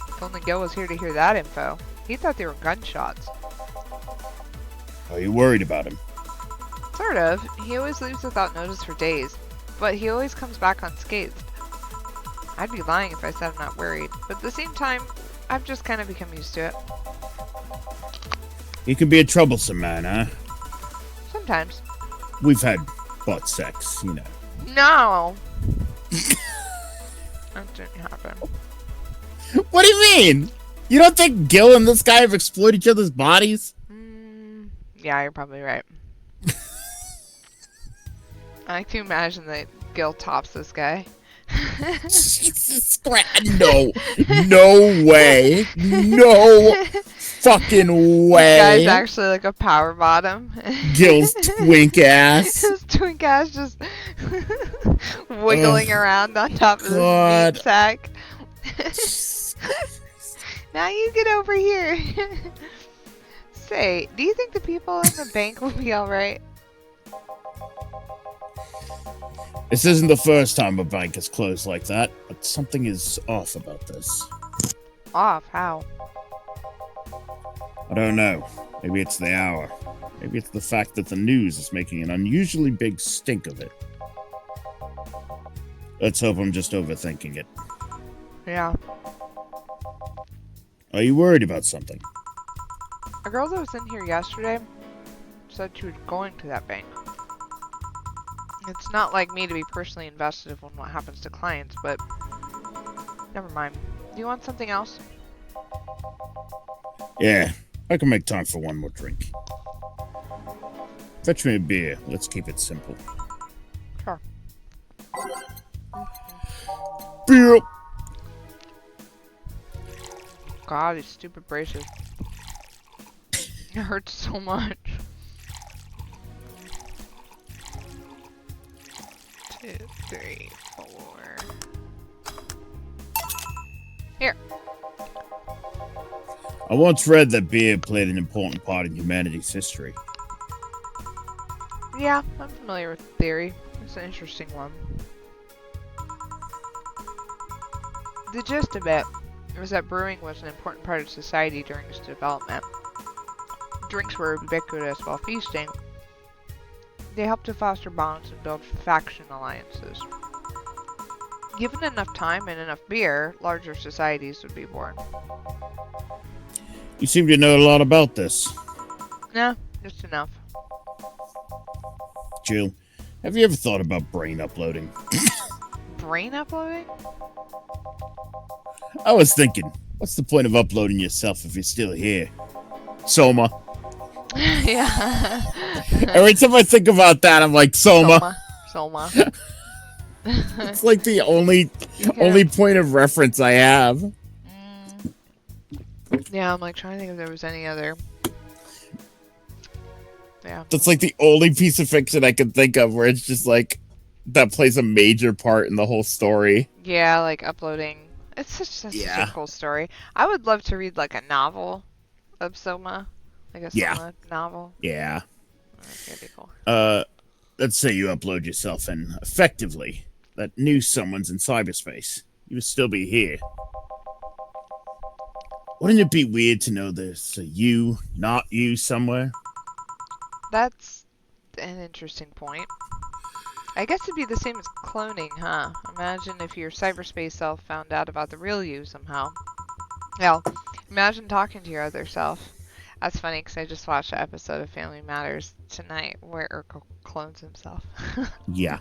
if only Gil was here to hear that info. He thought they were gunshots. Are you worried about him? Sort of. He always leaves without notice for days, but he always comes back unscathed. I'd be lying if I said I'm not worried, but at the same time, I've just kind of become used to it. He can be a troublesome man, huh? Sometimes. We've had butt sex, you know. No! That didn't happen. What do you mean? You don't think Gil and this guy have explored each other's bodies? Yeah, you're probably right. I like to imagine that Gil tops this guy. Jesus Christ. No. No way. No fucking way. This guy's actually like a power bottom. Gil's twink ass. His twink ass just wiggling around on top of his meat sack. Now you get over here. Say, do you think the people in the bank will be alright? This isn't the first time a bank has closed like that, but something is off about this. Off? How? I don't know. Maybe it's the hour. Maybe it's the fact that the news is making an unusually big stink of it. Let's hope I'm just overthinking it. Yeah. Are you worried about something? A girl that was in here yesterday said she was going to that bank. It's not like me to be personally invested in what happens to clients, but Never mind. Do you want something else? Yeah, I can make time for one more drink. Fetch me a beer. Let's keep it simple. Sure. Beer! God, these stupid braces. It hurts so much. 2, 3, 4. Here. I once read that beer played an important part in humanity's history. Yeah, I'm familiar with the theory. It's an interesting one. The gist of it was that brewing was an important part of society during its development. Drinks were ubiquitous while feasting. They helped to foster bonds and build faction alliances. Given enough time and enough beer, larger societies would be born. You seem to know a lot about this. No, just enough. Jill, have you ever thought about brain uploading? Brain uploading? I was thinking, what's the point of uploading yourself if you're still here? Soma. Yeah. Every time I think about that, I'm like, Soma. Soma. It's like the only point of reference I have. Yeah, I'm like trying to think if there was any other. Yeah. That's like the only piece of fiction I can think of where it's just like that plays a major part in the whole story. Yeah, like uploading. It's such a cool story. I would love to read like a novel of Soma. Like a Soma novel. Yeah. That'd be cool. Let's say you upload yourself and effectively that new someone's in cyberspace. You would still be here. Wouldn't it be weird to know there's a you, not you somewhere? That's an interesting point. I guess it'd be the same as cloning, huh? Imagine if your cyberspace self found out about the real you somehow. Hell, imagine talking to your other self. That's funny because I just watched an episode of Family Matters tonight where Urkel clones himself. Yeah.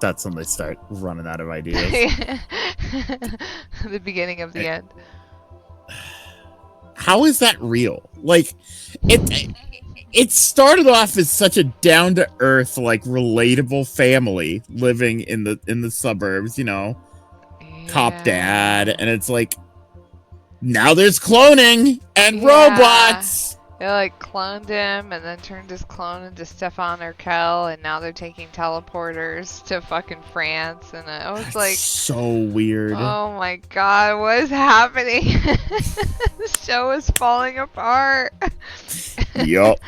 That's when they start running out of ideas. The beginning of the end. How is that real? Like, it started off as such a down-to-earth, like, relatable family living in the suburbs, you know, cop dad, and it's like, now there's cloning and robots. They like cloned him and then turned his clone into Stefan Urkel, and now they're taking teleporters to fucking France, and I was like, so weird. Oh my god, what is happening? The show is falling apart. Yup.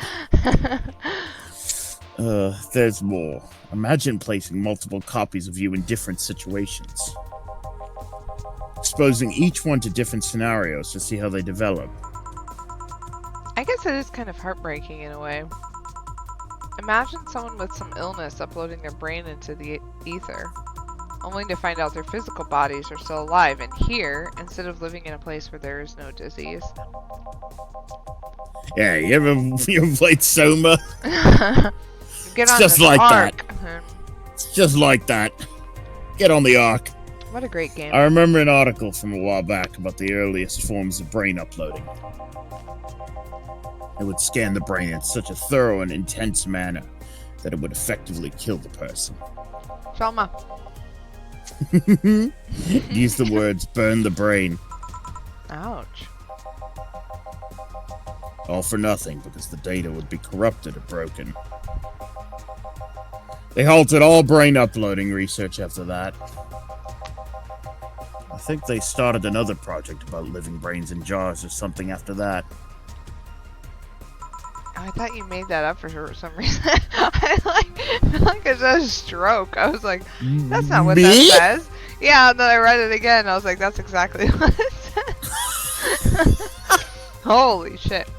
There's more. Imagine placing multiple copies of you in different situations, exposing each one to different scenarios to see how they develop. I guess it is kind of heartbreaking in a way. Imagine someone with some illness uploading their brain into the ether, only to find out their physical bodies are still alive and here, instead of living in a place where there is no disease. Yeah, you ever played Soma? Get it's on just this like arc. that. It's just like that. Get on the arc. What a great game. I remember an article from a while back about the earliest forms of brain uploading. It would scan the brain in such a thorough and intense manner that it would effectively kill the person. Soma. Use the words burn the brain. Ouch. All for nothing because the data would be corrupted or broken. They halted all brain uploading research after that. I think they started another project about living brains in jars or something after that. I thought you made that up for some reason. I feel like it's a stroke. I was like, that's not what that says. Yeah, and then I read it again. I was like, that's exactly what it says. Holy shit.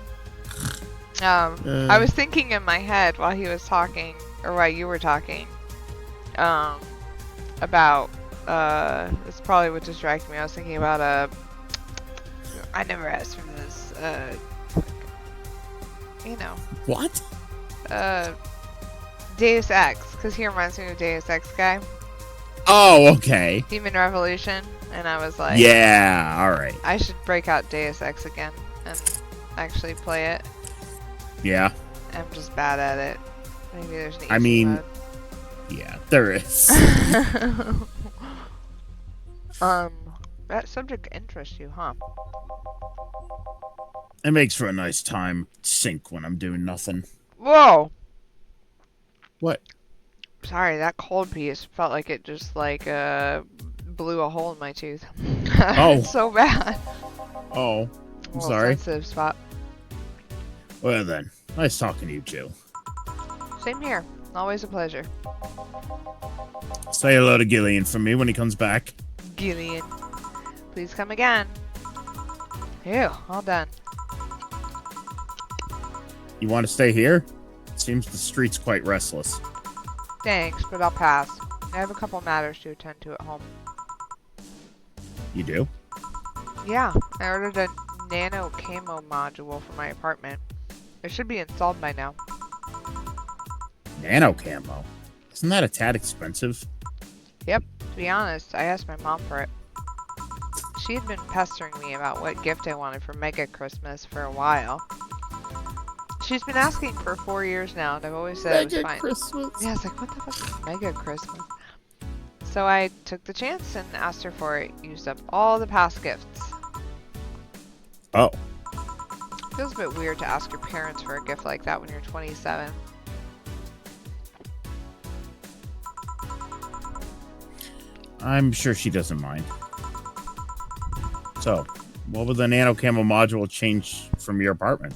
I was thinking in my head while he was talking, or while you were talking, about, this probably would distract me. I was thinking about, I never asked for this, you know. What? Deus Ex, because he reminds me of Deus Ex guy. Oh, okay. Demon Revolution. And I was like, Yeah, all right. I should break out Deus Ex again and actually play it. Yeah. I'm just bad at it. Maybe there's an I easy mean, mode. yeah, there is. um, that subject interests you, huh? It makes for a nice time sink when I'm doing nothing. Whoa! What? Sorry, that cold piece felt like it just like blew a hole in my tooth. Oh. It's so bad. Oh, I'm Well, sorry. sensitive spot. Well then, nice talking to you, Jill. Same here. Always a pleasure. Say hello to Gillian for me when he comes back. Gillian. Please come again. Ew, all done. You want to stay here? Seems the street's quite restless. Thanks, but I'll pass. I have a couple matters to attend to at home. You do? Yeah, I ordered a nano camo module for my apartment. It should be installed by now. Nano camo? Isn't that a tad expensive? Yep, to be honest, I asked my mom for it. She had been pestering me about what gift I wanted for Mega Christmas for a while. She's been asking for 4 years now, and I've always said it was fine. Christmas. Yeah, I was like, what the fuck is Mega Christmas? So I took the chance and asked her for it. Used up all the past gifts. Oh. Feels a bit weird to ask your parents for a gift like that when you're 27. I'm sure she doesn't mind. So, what would the nano camo module change from your apartment?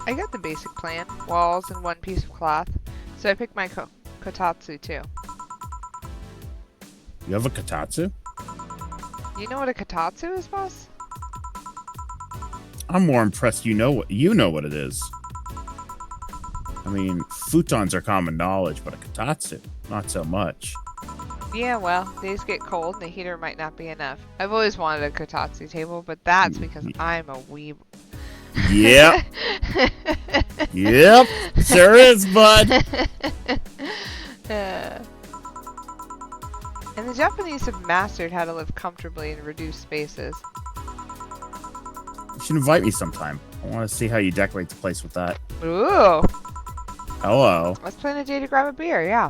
I got the basic plan, walls and one piece of cloth, so I picked my kotatsu too. You have a kotatsu? You know what a kotatsu is, boss? I'm more impressed you know what it is. I mean, futons are common knowledge, but a kotatsu, not so much. Yeah, well, days get cold and the heater might not be enough. I've always wanted a kotatsu table, but that's because I'm a weeb. Yep. Yep. Sure is, bud. And the Japanese have mastered how to live comfortably in reduced spaces. You should invite me sometime. I want to see how you decorate the place with that. Ooh! Hello. Let's plan a day to grab a beer, yeah.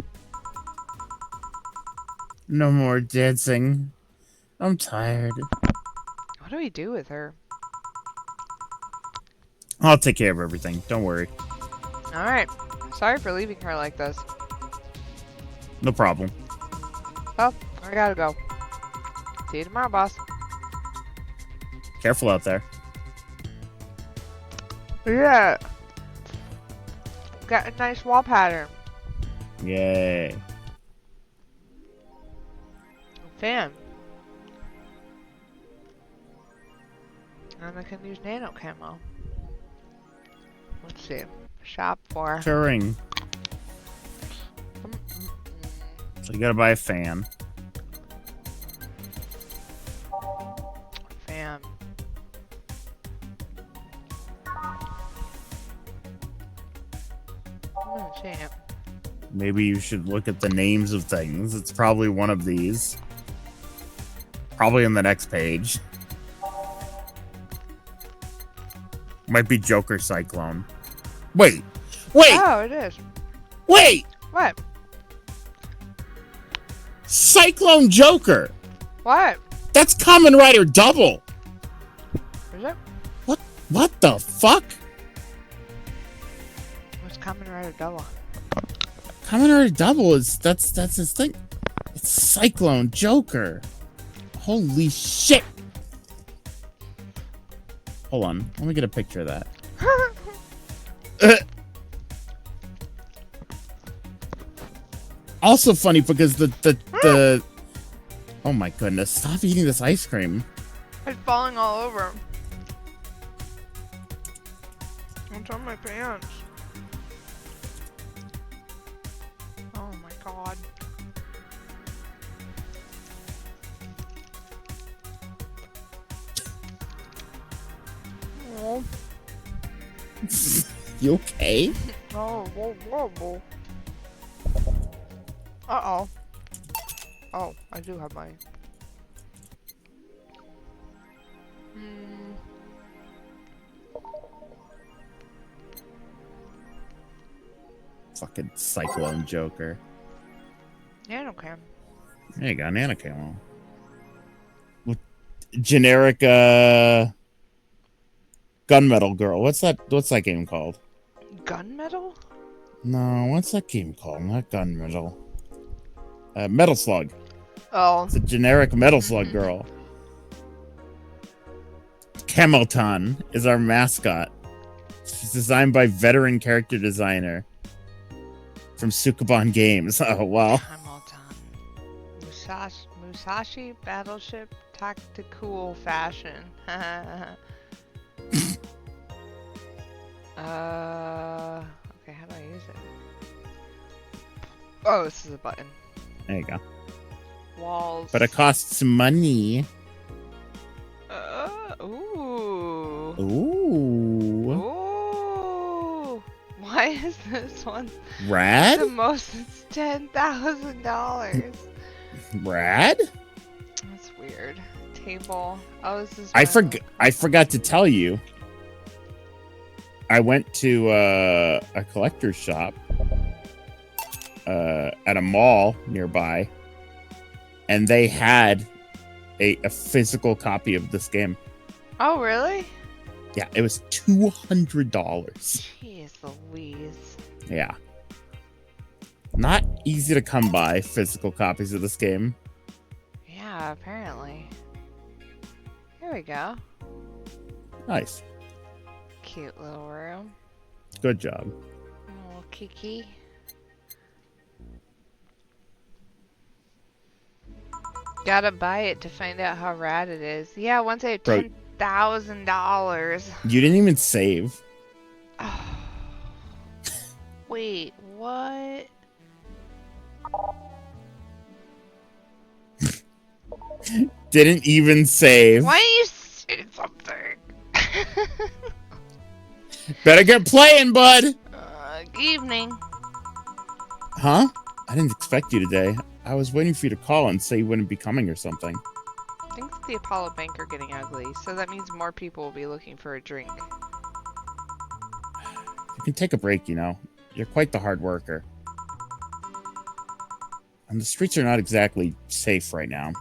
No more dancing. I'm tired. What do we do with her? I'll take care of everything. Don't worry. Alright. Sorry for leaving her like this. No problem. Well, I gotta go. See you tomorrow, boss. Careful out there. Yeah. Got a nice wall pattern. Yay. Fan. And I can use nano camo. Let's see. Shop for. Turing. So you gotta buy a fan. Fan. I'm not seeing it. Maybe you should look at the names of things. It's probably one of these. Probably on the next page. Might be Joker Cyclone. Wait! Wait! Oh, it is. Wait! What? Cyclone Joker! What? That's Kamen Rider Double! Is it? What the fuck? What's Kamen Rider Double? Kamen Rider Double is that's his thing. It's Cyclone Joker. Holy shit! Hold on, let me get a picture of that. Also funny because the oh my goodness, stop eating this ice cream. It's falling all over. It's on my pants. Oh my god. Oh. You okay? Oh, whoa, whoa, whoa. Uh-oh. Oh, I do have my Hmm. Fucking Cyclone Joker. Yeah, I don't care. There you go, Nano Camo. Generic Gunmetal Girl. What's that game called? Gunmetal? No, what's that game called? Not Gunmetal. Metal Slug. Oh. It's a generic Metal Slug girl. Chemoton is our mascot. She's designed by veteran character designer from Sukuban Games. Oh, wow. Hamilton. Musashi Battleship Tactical Fashion. Okay, how do I use it? Oh, this is a button. There you go. Walls. But it costs money. Ooh. Ooh. Ooh. Why is this one Rad? the most? It's $10,000. Rad? That's weird. Table. Oh, this is. I forgot to tell you. I went to a collector's shop at a mall nearby, and they had a physical copy of this game. Oh, really? Yeah, it was $200. Jeez Louise. Yeah. Not easy to come by physical copies of this game. Yeah, apparently. Here we go. Nice. Cute little room. Good job. Little Kiki. Gotta buy it to find out how rad it is. Yeah, once I have $10,000. You didn't even save. Oh. Wait, what? Didn't even save. Why don't you say something? Better get playing, bud. Good evening. Huh? I didn't expect you today. I was waiting for you to call and say you wouldn't be coming or something. Things at the Apollo Bank are getting ugly, so that means more people will be looking for a drink. You can take a break, you know. You're quite the hard worker. And the streets are not exactly safe right now.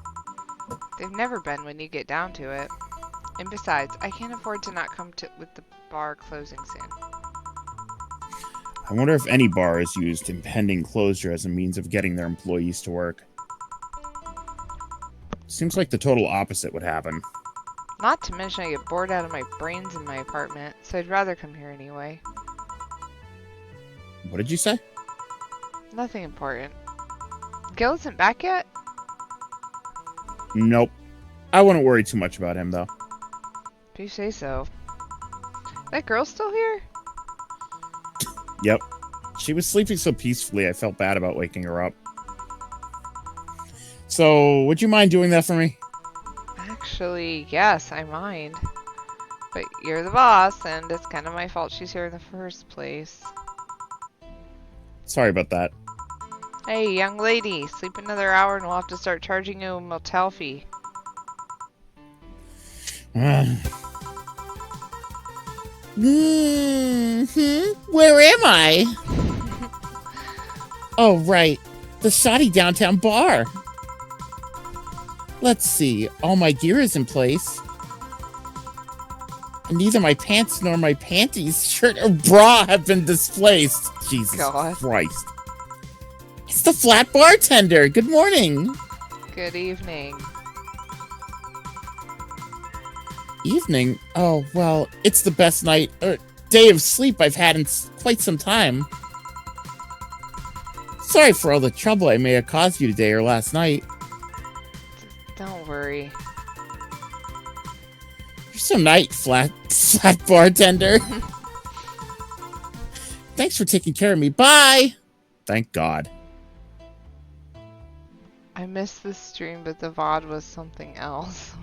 They've never been when you get down to it. And besides, I can't afford to not come to with the bar closing soon. I wonder if any bar has used impending closure as a means of getting their employees to work. Seems like the total opposite would happen. Not to mention I get bored out of my brains in my apartment, so I'd rather come here anyway. What did you say? Nothing important. Gil isn't back yet? Nope. I wouldn't worry too much about him, though. If you say so. That girl's still here? Yep. She was sleeping so peacefully, I felt bad about waking her up. So, would you mind doing that for me? Actually, yes, I mind. But you're the boss, and it's kind of my fault she's here in the first place. Sorry about that. Hey, young lady, sleep another hour and we'll have to start charging you a motel fee. Where am I? Oh, right. The shoddy downtown bar. Let's see. All my gear is in place. And neither my pants nor my panties, shirt, or bra have been displaced. Jesus God. Christ. It's the flat bartender. Good morning. Good evening. Evening? Oh, well, it's the best night or day of sleep I've had in quite some time. Sorry for all the trouble I may have caused you today or last night. Don't worry. You're so nice, flat bartender. Thanks for taking care of me. Bye! Thank God. I missed the stream, but the VOD was something else.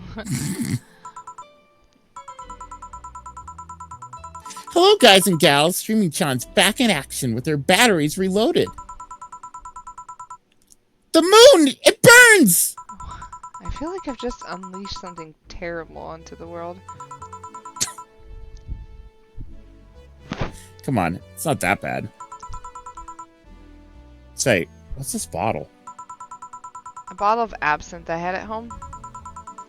Hello, guys and gals. Streaming Chan's back in action with their batteries reloaded. The moon! It burns! I feel like I've just unleashed something terrible into the world. Come on, it's not that bad. Say, what's this bottle? A bottle of absinthe I had at home.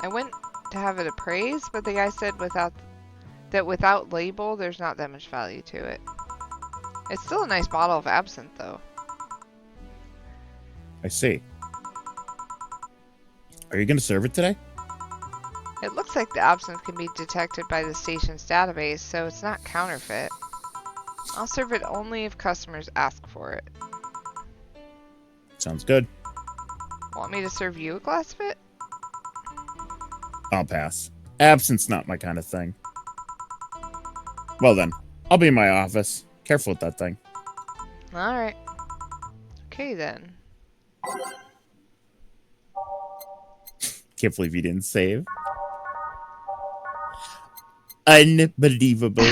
I went to have it appraised, but the guy said without label, there's not that much value to it. It's still a nice bottle of absinthe, though. I see. Are you going to serve it today? It looks like the absinthe can be detected by the station's database, so it's not counterfeit. I'll serve it only if customers ask for it. Sounds good. Want me to serve you a glass of it? I'll pass. Absinthe's not my kind of thing. Well then, I'll be in my office. Careful with that thing. Alright. Okay then. Can't believe you didn't save. Unbelievable.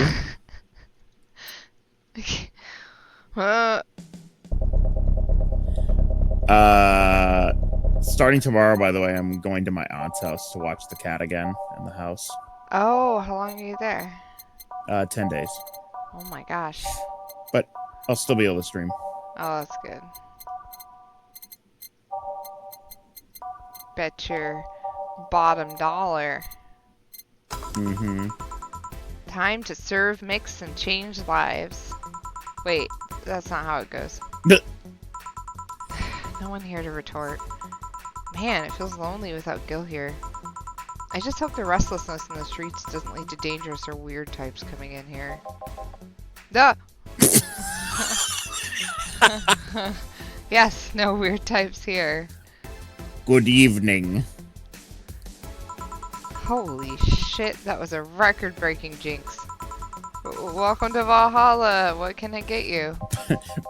Starting tomorrow, by the way, I'm going to my aunt's house to watch the cat again in the house. Oh, how long are you there? 10 days. Oh my gosh. But I'll still be able to stream. Oh, that's good. Bet your bottom dollar. Mm-hmm. Time to serve, mix, and change lives. Wait, that's not how it goes. No one here to retort. Man, it feels lonely without Gil here. I just hope the restlessness in the streets doesn't lead to dangerous or weird types coming in here. Duh! Yes, no weird types here. Good evening. Holy shit, that was a record-breaking jinx. Welcome to Valhalla. What can I get you?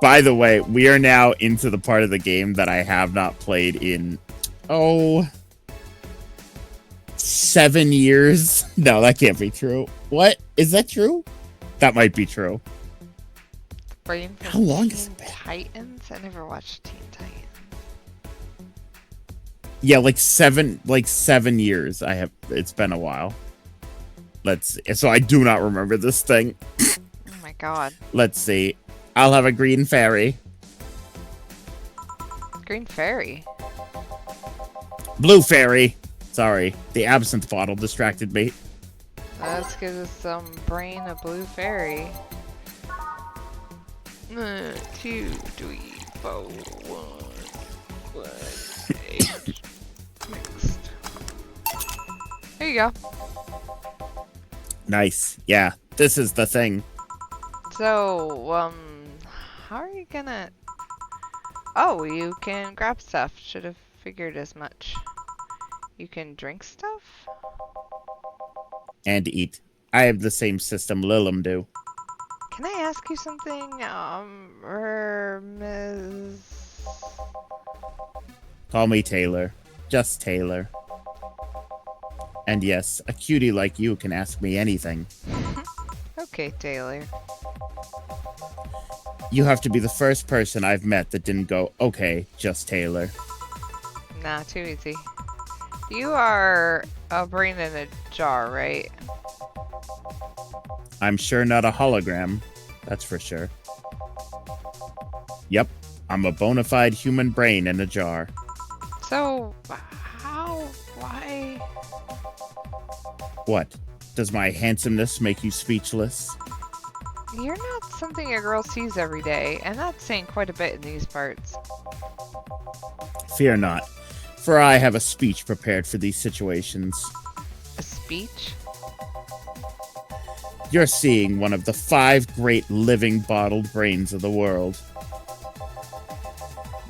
By the way, we are now into the part of the game that I have not played in, 7 years. No, that can't be true. What? Is that true? That might be true. Brain from How long Teen has it been? Titans? I never watched Teen Titans. Yeah, like 7 years. It's been a while. So I do not remember this thing. Oh my god. Let's see. I'll have a green fairy. Green Fairy? Blue fairy. Sorry, the absinthe bottle distracted me. Let's give us some brain of Blue Fairy. 1, 2, 3, 4, 1, 8. Mixed. There you go. Nice. Yeah, this is the thing. So, how are you gonna... Oh, you can grab stuff. Should have figured as much. You can drink stuff? And eat. I have the same system Lilum do. Can I ask you something, Ms... Call me Taylor. Just Taylor. And yes, a cutie like you can ask me anything. Okay, Taylor. You have to be the first person I've met that didn't go, okay, just Taylor. Nah, too easy. You are a brain in a jar, right? I'm sure not a hologram. That's for sure. Yep, I'm a bona fide human brain in a jar. So, why? What? Does my handsomeness make you speechless? You're not something a girl sees every day, and that's saying quite a bit in these parts. Fear not, for I have a speech prepared for these situations. A speech? You're seeing one of the 5 great living bottled brains of the world.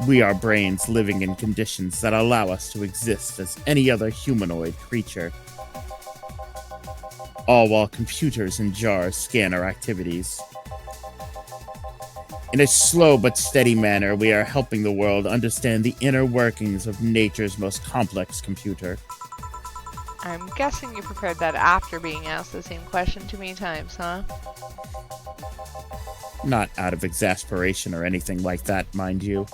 We are brains living in conditions that allow us to exist as any other humanoid creature. All while computers and jars scan our activities. In a slow but steady manner, we are helping the world understand the inner workings of nature's most complex computer. I'm guessing you prepared that after being asked the same question too many times, huh? Not out of exasperation or anything like that, mind you.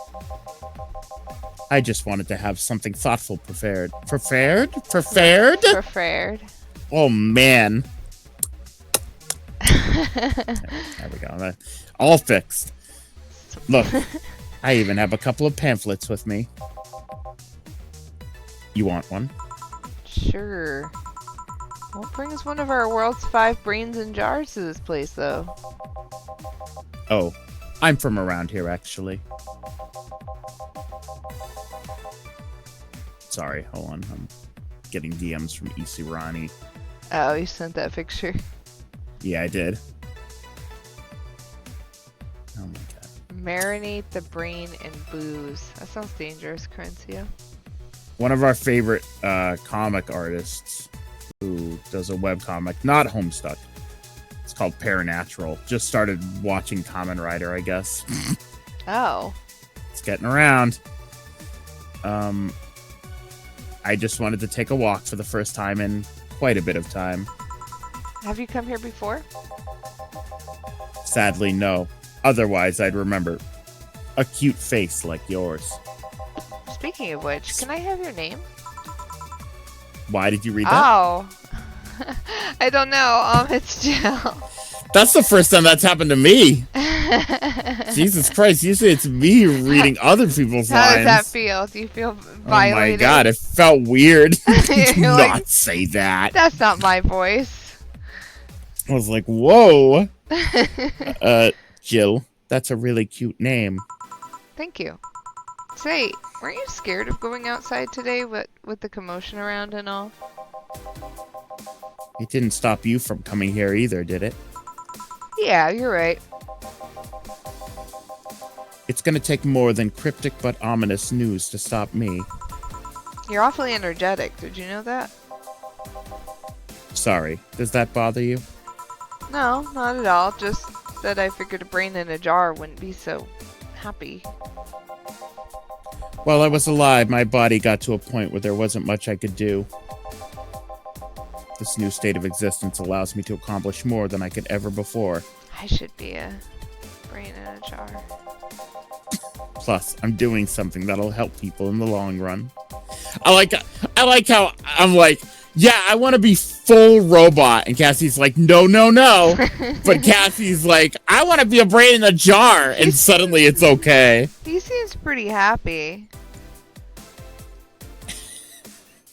I just wanted to have something thoughtful prepared. Prepared? Prepared. Oh, man. There we go. All fixed. Look, I even have a couple of pamphlets with me. You want one? Sure. What brings one of our world's 5 brains in jars to this place, though? Oh, I'm from around here, actually. Sorry, hold on. I'm getting DMs from Isirani. Oh, you sent that picture. Yeah, I did. Oh my god. Marinate the brain in booze. That sounds dangerous, Corinthia. One of our favorite comic artists who does a webcomic, not Homestuck. It's called Paranatural. Just started watching Kamen Rider, I guess. Oh. It's getting around. I just wanted to take a walk for the first time in quite a bit of time. Have you come here before? Sadly, no. Otherwise, I'd remember a cute face like yours. Speaking of which, can I have your name? Why did you read that? Oh. I don't know. It's Jill. That's the first time that's happened to me. Jesus Christ, usually it's me reading other people's lines. How does that feel? Do you feel violated? Oh my god, it felt weird. Do not like, say that. That's not my voice. I was like, whoa. Jill, that's a really cute name. Thank you. Say, weren't you scared of going outside today with the commotion around and all? It didn't stop you from coming here either, did it? Yeah, you're right. It's gonna take more than cryptic but ominous news to stop me. You're awfully energetic. Did you know that? Sorry, does that bother you? No, not at all. Just that I figured a brain in a jar wouldn't be so happy. While I was alive, my body got to a point where there wasn't much I could do. This new state of existence allows me to accomplish more than I could ever before. I should be a brain in a jar. Plus, I'm doing something that'll help people in the long run. I like how I'm like, yeah, I want to be full robot. And Cassie's like, no, no, no. But Cassie's like, I want to be a brain in a jar. And suddenly it's okay. He seems pretty happy.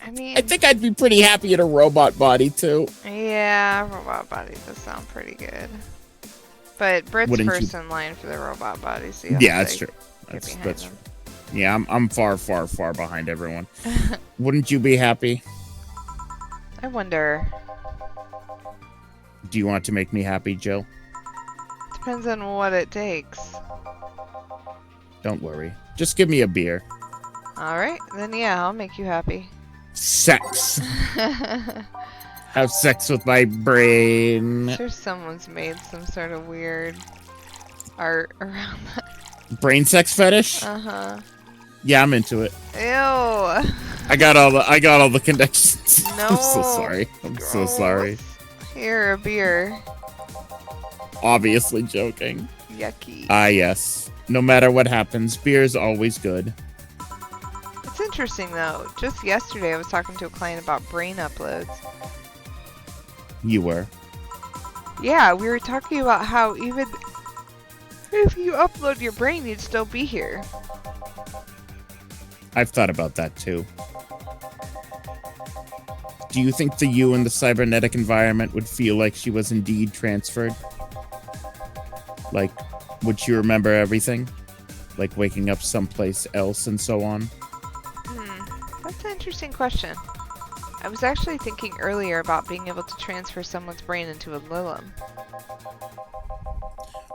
I mean, I think I'd be pretty happy in a robot body, too. Yeah, robot body does sound pretty good. But Britt's first in line for the robot body, so yeah, that's true. That's true. Yeah, I'm far, far, far behind everyone. Wouldn't you be happy? I wonder. Do you want to make me happy, Jill? Depends on what it takes. Don't worry. Just give me a beer. Alright, then yeah, I'll make you happy. Sex. Have sex with my brain. I'm sure someone's made some sort of weird art around that. Brain sex fetish? Uh-huh. Yeah, I'm into it. Ew. I got all the connections. No. I'm so sorry. I'm so sorry. Here, a beer. Obviously joking. Yucky. Ah, yes. No matter what happens, beer is always good. It's interesting, though. Just yesterday, I was talking to a client about brain uploads. You were? Yeah, we were talking about how even if you upload your brain, you'd still be here. I've thought about that, too. Do you think the you in the cybernetic environment would feel like she was indeed transferred? Like, would she remember everything? Like waking up someplace else and so on? That's an interesting question. I was actually thinking earlier about being able to transfer someone's brain into a Lilum.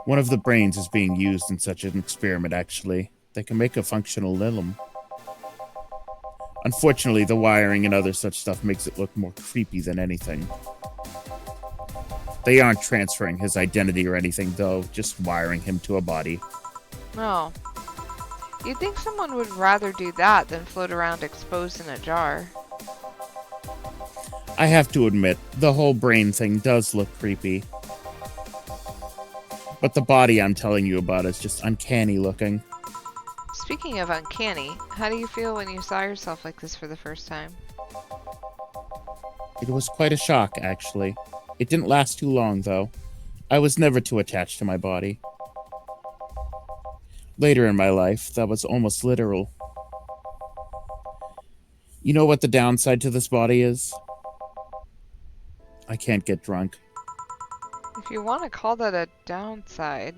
One of the brains is being used in such an experiment, actually. They can make a functional Lilum. Unfortunately, the wiring and other such stuff makes it look more creepy than anything. They aren't transferring his identity or anything, though, just wiring him to a body. Oh. You'd think someone would rather do that than float around exposed in a jar. I have to admit, the whole brain thing does look creepy. But the body I'm telling you about is just uncanny looking. Speaking of uncanny, how do you feel when you saw yourself like this for the first time? It was quite a shock, actually. It didn't last too long, though. I was never too attached to my body. Later in my life, that was almost literal. You know what the downside to this body is? I can't get drunk. If you want to call that a downside.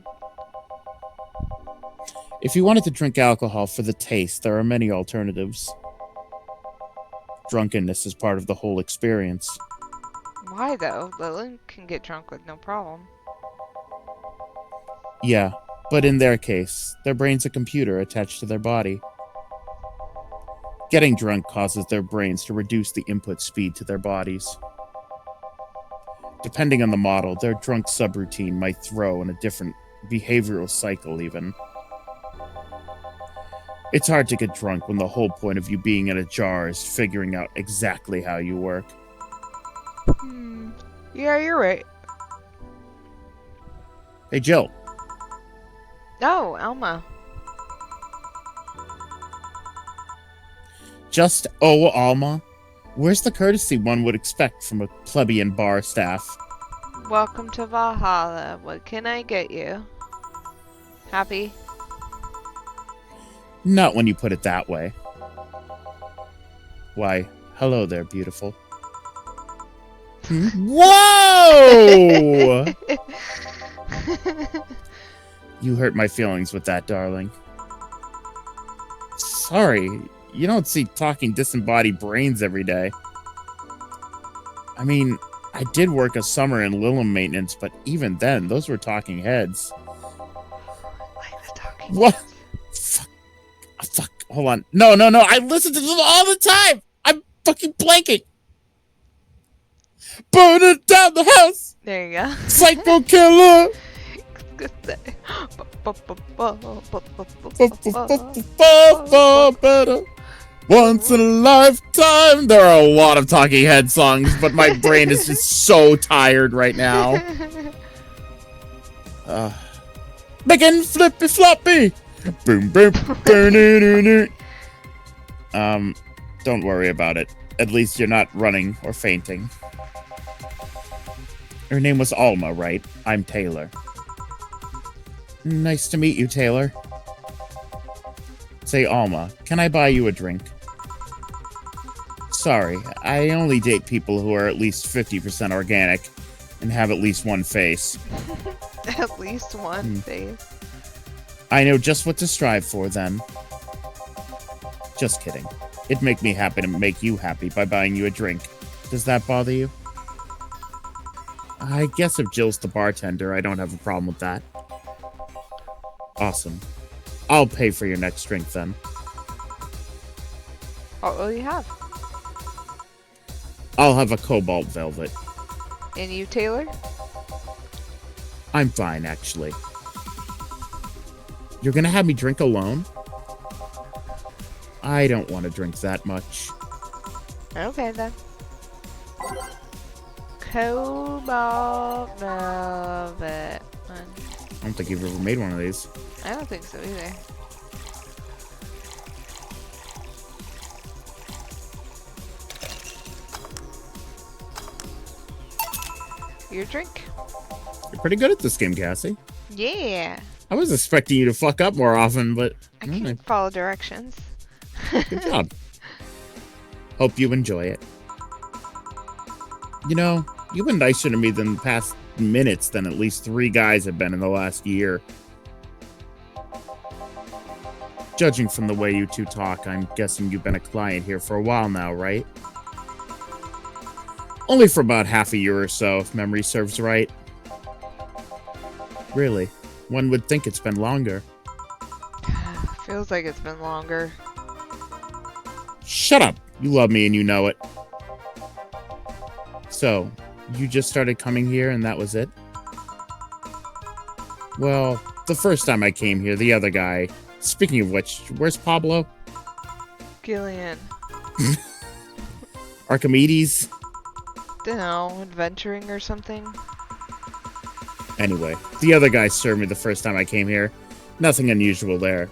If you wanted to drink alcohol for the taste, there are many alternatives. Drunkenness is part of the whole experience. Why though? Lillian can get drunk with no problem. Yeah, but in their case, their brain's a computer attached to their body. Getting drunk causes their brains to reduce the input speed to their bodies. Depending on the model, their drunk subroutine might throw in a different behavioral cycle even. It's hard to get drunk when the whole point of you being in a jar is figuring out exactly how you work. Yeah, you're right. Hey, Jill. Oh, Alma. Just Alma? Where's the courtesy one would expect from a plebeian bar staff? Welcome to Valhalla. What can I get you? Happy? Not when you put it that way. Why, hello there, beautiful. Whoa! You hurt my feelings with that, darling. Sorry, you don't see talking disembodied brains every day. I mean, I did work a summer in Lilum maintenance, but even then, those were talking heads. Like the talking What? heads. Fuck, hold on. No, I listen to them all the time! I'm fucking blanking! Burning down the house! There you go. Psycho killer! Once in a lifetime. There are a lot of talking head songs, but my brain is just so tired right now. Making flippy floppy. Boom boom. Don't worry about it. At least you're not running or fainting. Her name was Alma, right? I'm Taylor. Nice to meet you, Taylor. Say, Alma, can I buy you a drink? Sorry, I only date people who are at least 50% organic and have at least one face. At least one face. I know just what to strive for, then. Just kidding. It'd make me happy to make you happy by buying you a drink. Does that bother you? I guess if Jill's the bartender, I don't have a problem with that. Awesome. I'll pay for your next drink, then. What will you have? I'll have a cobalt velvet. And you, Taylor? I'm fine, actually. You're gonna have me drink alone? I don't want to drink that much. Okay, then. Cobalt velvet. I don't think you've ever made one of these. I don't think so either. Your drink. You're pretty good at this game, Cassie. Yeah. I was expecting you to fuck up more often, but... I can follow directions. Good job. Hope you enjoy it. You know, you've been nicer to me than the past minutes than at least 3 guys have been in the last year. Judging from the way you two talk, I'm guessing you've been a client here for a while now, right? Only for about half a year or so, if memory serves right. Really, one would think it's been longer. Feels like it's been longer. Shut up! You love me and you know it. So, you just started coming here and that was it? Well, the first time I came here, the other guy... Speaking of which, where's Pablo? Gillian. Archimedes? Dunno, adventuring or something? Anyway, the other guy served me the first time I came here. Nothing unusual there.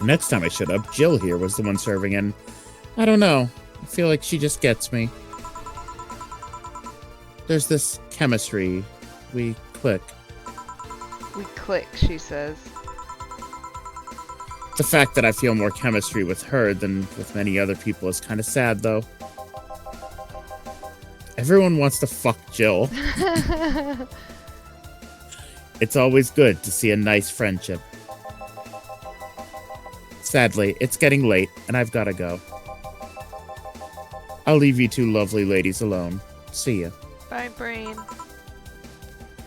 Next time I showed up, Jill here was the one serving, and I don't know. I feel like she just gets me. There's this chemistry. We click. We click, she says. The fact that I feel more chemistry with her than with many other people is kind of sad, though. Everyone wants to fuck Jill. It's always good to see a nice friendship. Sadly, it's getting late, and I've gotta go. I'll leave you two lovely ladies alone. See ya. Bye, Brain.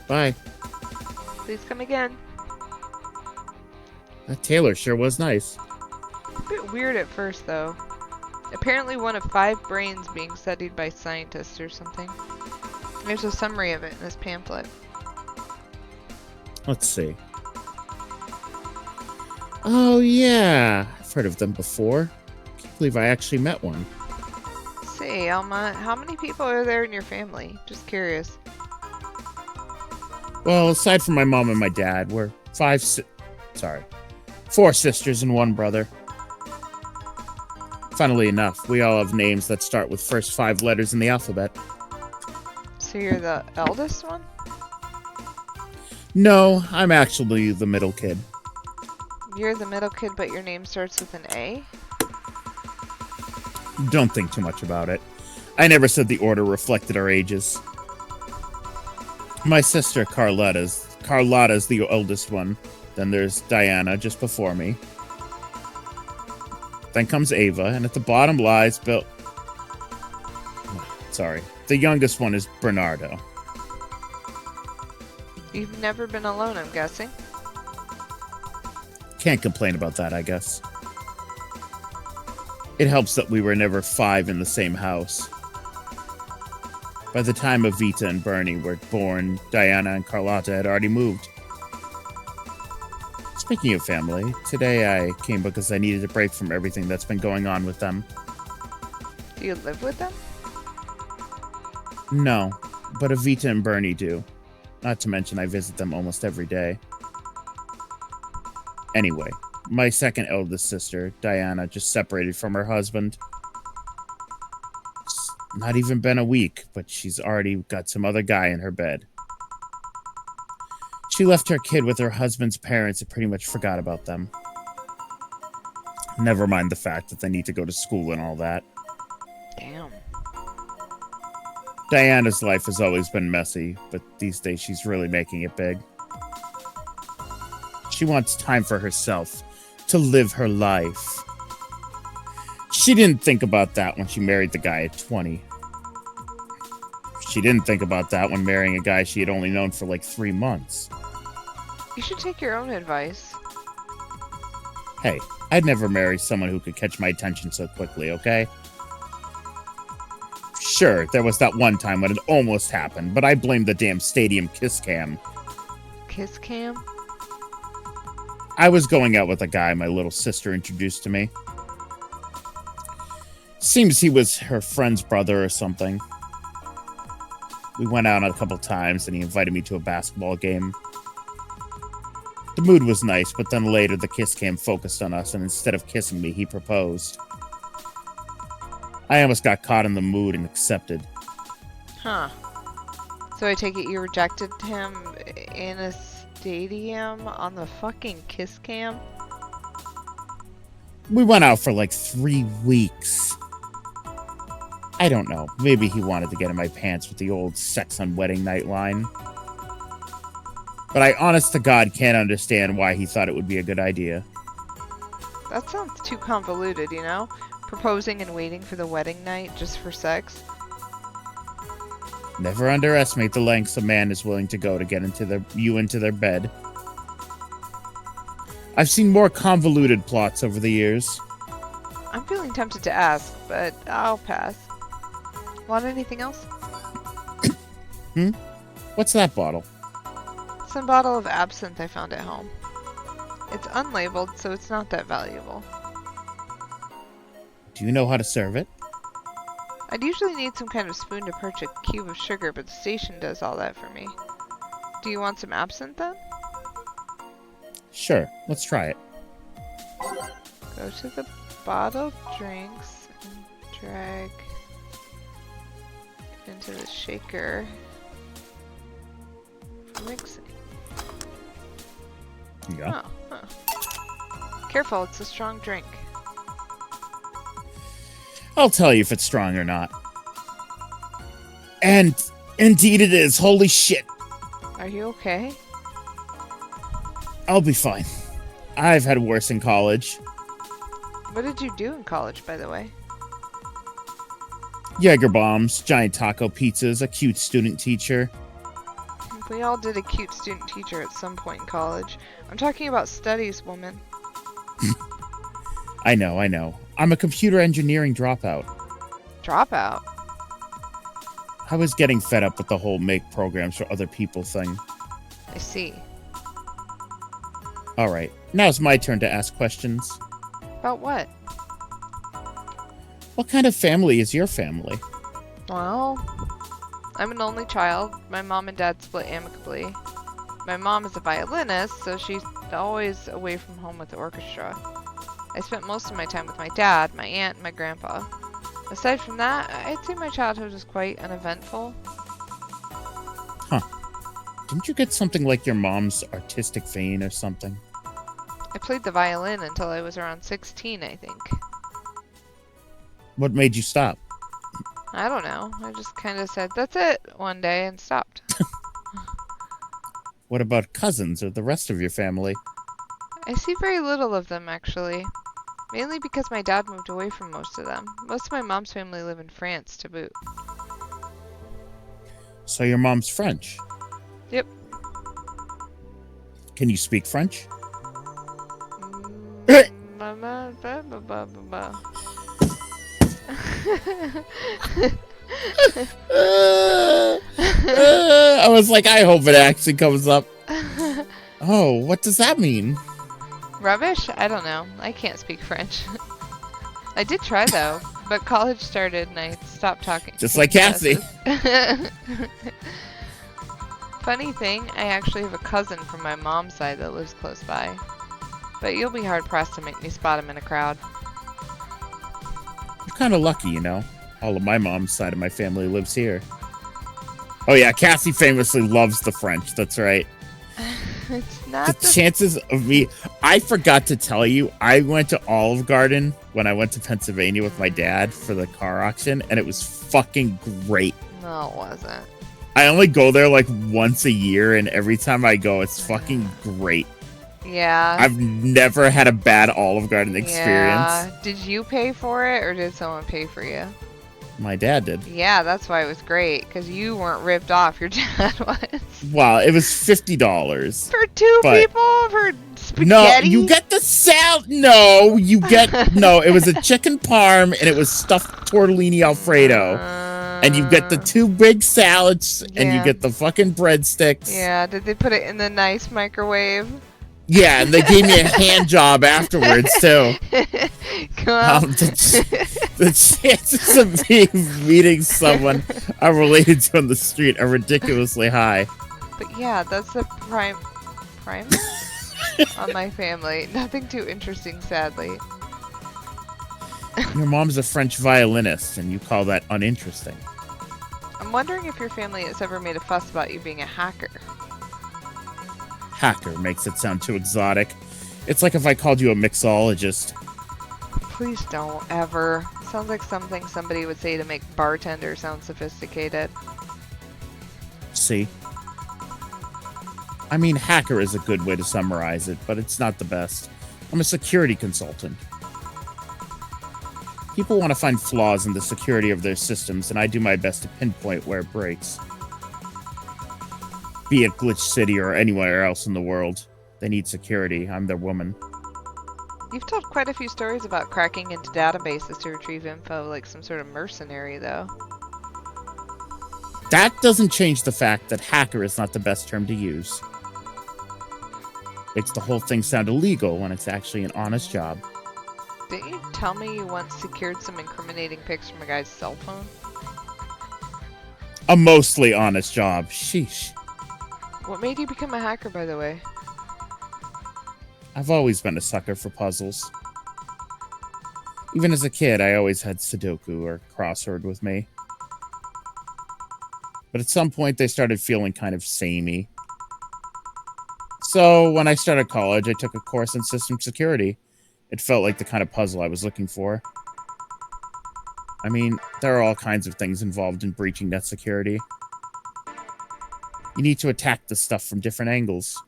Bye. Please come again. That tailor sure was nice. A bit weird at first, though. Apparently one of 5 brains being studied by scientists or something. There's a summary of it in this pamphlet. Let's see. Oh, yeah. I've heard of them before. Can't believe I actually met one. Say, Alma, how many people are there in your family? Just curious. Well, aside from my mom and my dad, we're 4 sisters and 1 brother. Funnily enough, we all have names that start with first 5 letters in the alphabet. So you're the eldest one? No, I'm actually the middle kid. You're the middle kid, but your name starts with an A? Don't think too much about it. I never said the order reflected our ages. My sister Carlotta's the oldest one. Then there's Diana just before me. Then comes Ava, and at the bottom lies Bill. Sorry. The youngest one is Bernardo. You've never been alone, I'm guessing? Can't complain about that, I guess. It helps that we were never 5 in the same house. By the time Evita and Bernie were born, Diana and Carlotta had already moved. Speaking of family, today I came because I needed a break from everything that's been going on with them. Do you live with them? No, but Evita and Bernie do. Not to mention I visit them almost every day. Anyway, my second eldest sister, Diana, just separated from her husband. It's not even been a week, but she's already got some other guy in her bed. She left her kid with her husband's parents and pretty much forgot about them. Never mind the fact that they need to go to school and all that. Damn. Diana's life has always been messy, but these days she's really making it big. She wants time for herself, to live her life. She didn't think about that when she married the guy at 20. She didn't think about that when marrying a guy she had only known for like 3 months. You should take your own advice. Hey, I'd never marry someone who could catch my attention so quickly, okay? Sure, there was that one time when it almost happened, but I blame the damn stadium kiss cam. Kiss cam? I was going out with a guy my little sister introduced to me. Seems he was her friend's brother or something. We went out a couple times and he invited me to a basketball game. The mood was nice, but then later the kiss cam focused on us and instead of kissing me, he proposed. I almost got caught in the mood and accepted. Huh. So I take it you rejected him in a stadium on the fucking kiss cam? We went out for like 3 weeks. I don't know. Maybe he wanted to get in my pants with the old sex on wedding night line. But I honest to God can't understand why he thought it would be a good idea. That sounds too convoluted, you know? Proposing and waiting for the wedding night just for sex? Never underestimate the lengths a man is willing to go to get you into their bed. I've seen more convoluted plots over the years. I'm feeling tempted to ask, but I'll pass. Want anything else? What's that bottle? Some bottle of absinthe I found at home. It's unlabeled, so it's not that valuable. Do you know how to serve it? I'd usually need some kind of spoon to perch a cube of sugar, but the station does all that for me. Do you want some absinthe then? Sure, let's try it. Go to the bottled drinks and drag into the shaker for mixing. Yeah. Oh, huh. Careful, it's a strong drink. I'll tell you if it's strong or not. And indeed it is. Holy shit. Are you okay? I'll be fine. I've had worse in college. What did you do in college, by the way? Jaeger bombs, giant taco pizzas, a cute student teacher. We all did a cute student teacher at some point in college. I'm talking about studies, woman. I know. I'm a computer engineering dropout. Dropout? I was getting fed up with the whole make programs for other people thing. I see. All right, now's my turn to ask questions. About what? What kind of family is your family? Well, I'm an only child. My mom and dad split amicably. My mom is a violinist, so she's always away from home with the orchestra. I spent most of my time with my dad, my aunt, and my grandpa. Aside from that, I'd say my childhood was quite uneventful. Huh. Didn't you get something like your mom's artistic vein or something? I played the violin until I was around 16, I think. What made you stop? I don't know. I just kind of said, that's it, one day and stopped. What about cousins or the rest of your family? I see very little of them, actually. Mainly because my dad moved away from most of them. Most of my mom's family live in France, to boot. So your mom's French? Yep. Can you speak French? I was like, I hope it actually comes up. Oh, what does that mean? Rubbish? I don't know. I can't speak French. I did try though, but college started and I stopped talking. Just like Cassie. Funny thing, I actually have a cousin from my mom's side that lives close by. But you'll be hard pressed to make me spot him in a crowd. You're kind of lucky, you know. All of my mom's side of my family lives here. Oh yeah, Cassie famously loves the French. That's right. It's not The chances of me... I forgot to tell you, I went to Olive Garden when I went to Pennsylvania with my dad for the car auction, and it was fucking great. No, it wasn't. I only go there like once a year, and every time I go, it's fucking great. Yeah. I've never had a bad Olive Garden experience. Yeah. Did you pay for it or did someone pay for you? My dad did. Yeah, that's why it was great, because you weren't ripped off. Your dad was. Wow, it was $50. For two people? For spaghetti? No, you get the salad. No, you get... No, it was a chicken parm, and it was stuffed tortellini Alfredo. And you get the two big salads, and you get the fucking breadsticks. Yeah, did they put it in the nice microwave? Yeah, and they gave me a hand job afterwards, too. The chances of me meeting someone I'm related to on the street are ridiculously high. But yeah, that's the prime on my family. Nothing too interesting, sadly. Your mom's a French violinist, and you call that uninteresting. I'm wondering if your family has ever made a fuss about you being a hacker. Hacker makes it sound too exotic. It's like if I called you a mixologist. Please don't, ever. Sounds like something somebody would say to make bartender sound sophisticated. See? I mean, hacker is a good way to summarize it, but it's not the best. I'm a security consultant. People want to find flaws in the security of their systems, and I do my best to pinpoint where it breaks. Be it Glitch City or anywhere else in the world. They need security. I'm their woman. You've told quite a few stories about cracking into databases to retrieve info, like some sort of mercenary, though. That doesn't change the fact that hacker is not the best term to use. Makes the whole thing sound illegal when it's actually an honest job. Didn't you tell me you once secured some incriminating pics from a guy's cell phone? A mostly honest job. Sheesh. What made you become a hacker, by the way? I've always been a sucker for puzzles. Even as a kid, I always had Sudoku or crossword with me. But at some point, they started feeling kind of samey. So when I started college, I took a course in system security. It felt like the kind of puzzle I was looking for. I mean, there are all kinds of things involved in breaching net security. You need to attack this stuff from different angles.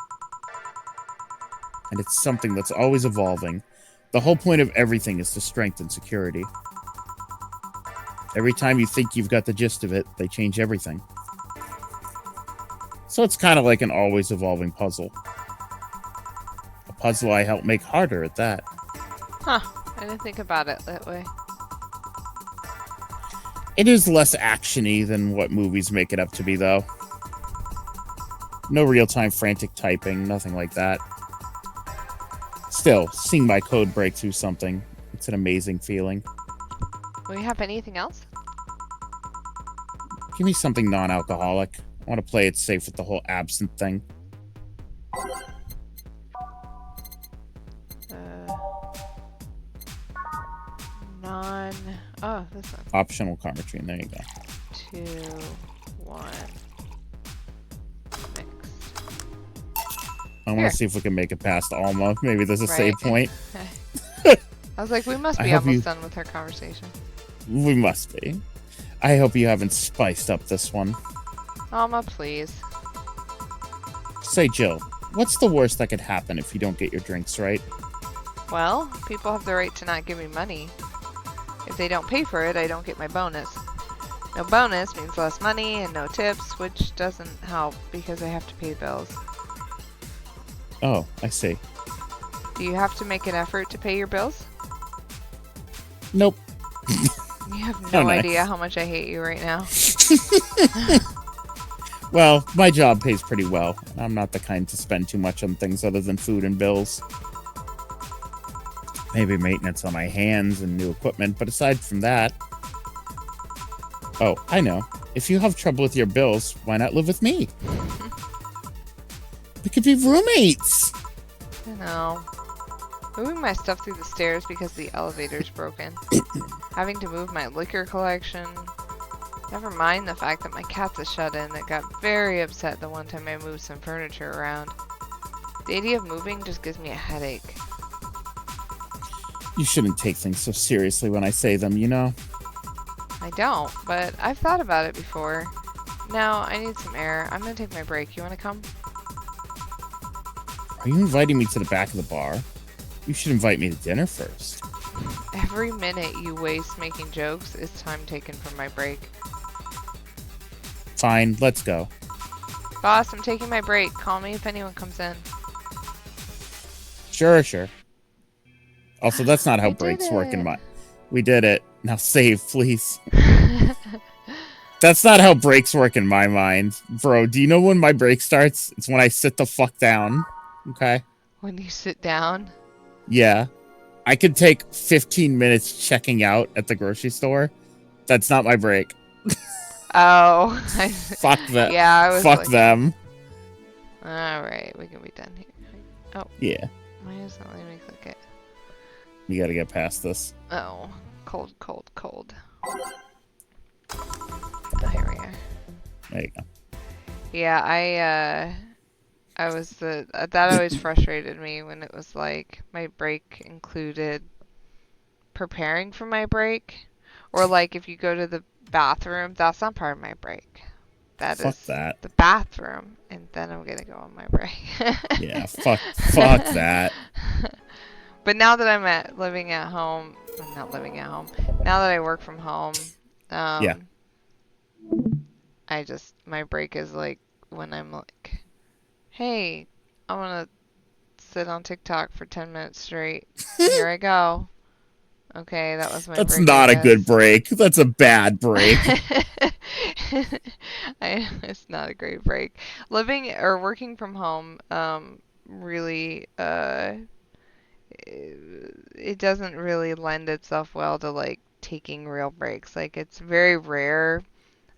And it's something that's always evolving. The whole point of everything is to strengthen security. Every time you think you've got the gist of it, they change everything. So it's kind of like an always evolving puzzle. A puzzle I help make harder at that. Huh. I didn't think about it that way. It is less actiony than what movies make it up to be, though. No real-time frantic typing, nothing like that. Still, seeing my code break through something, it's an amazing feeling. Will you have anything else? Give me something non-alcoholic. I want to play it safe with the whole absinthe thing. Uh, non. Oh, this one. Optional Carmetrine, there you go. 2, 1. Mixed. I want to see if we can make it past Alma. Maybe there's a save point. I was like, we must be almost done with our conversation. We must be. I hope you haven't spiced up this one. Alma, please. Say, Jill, what's the worst that could happen if you don't get your drinks right? Well, people have the right to not give me money. If they don't pay for it, I don't get my bonus. No bonus means less money and no tips, which doesn't help because I have to pay bills. Oh, I see. Do you have to make an effort to pay your bills? Nope. You have no idea how much I hate you right now. Well, my job pays pretty well. I'm not the kind to spend too much on things other than food and bills. Maybe maintenance on my hands and new equipment, but aside from that... Oh, I know. If you have trouble with your bills, why not live with me? We could be roommates! I know. Moving my stuff through the stairs because the elevator's broken. Having to move my liquor collection. Never mind the fact that my cat's a shut-in that got very upset the one time I moved some furniture around. The idea of moving just gives me a headache. You shouldn't take things so seriously when I say them, you know? I don't, but I've thought about it before. Now, I need some air. I'm gonna take my break. You wanna come? Are you inviting me to the back of the bar? You should invite me to dinner first. Every minute you waste making jokes is time taken from my break. Fine, let's go. Boss, I'm taking my break. Call me if anyone comes in. Sure. Also, that's not how We breaks did work in it. my... We did it. Now save, please. That's not how breaks work in my mind. Bro, do you know when my break starts? It's when I sit the fuck down. Okay? When you sit down? Yeah. I could take 15 minutes checking out at the grocery store. That's not my break. Oh. Fuck that. Yeah, I was Fuck like... them. Alright, we can be done here. Oh. Yeah. Why isn't it letting me click it? You gotta get past this. Oh. Cold. Oh, here we are. There you go. Yeah, I was that always frustrated me when it was like my break included preparing for my break, or like if you go to the bathroom, that's not part of my break. That Fuck is that. the bathroom, and then I'm gonna go on my break. Yeah, fuck that. But now that I'm living at home, I'm not living at home. Now that I work from home, Yeah. my break is like when I'm like, hey, I want to sit on TikTok for 10 minutes straight. Here I go. Okay, that was my That's break, not I a good guess. break. That's a bad break. It's not a great break. Living or working from home, really, it doesn't really lend itself well to like taking real breaks. Like it's very rare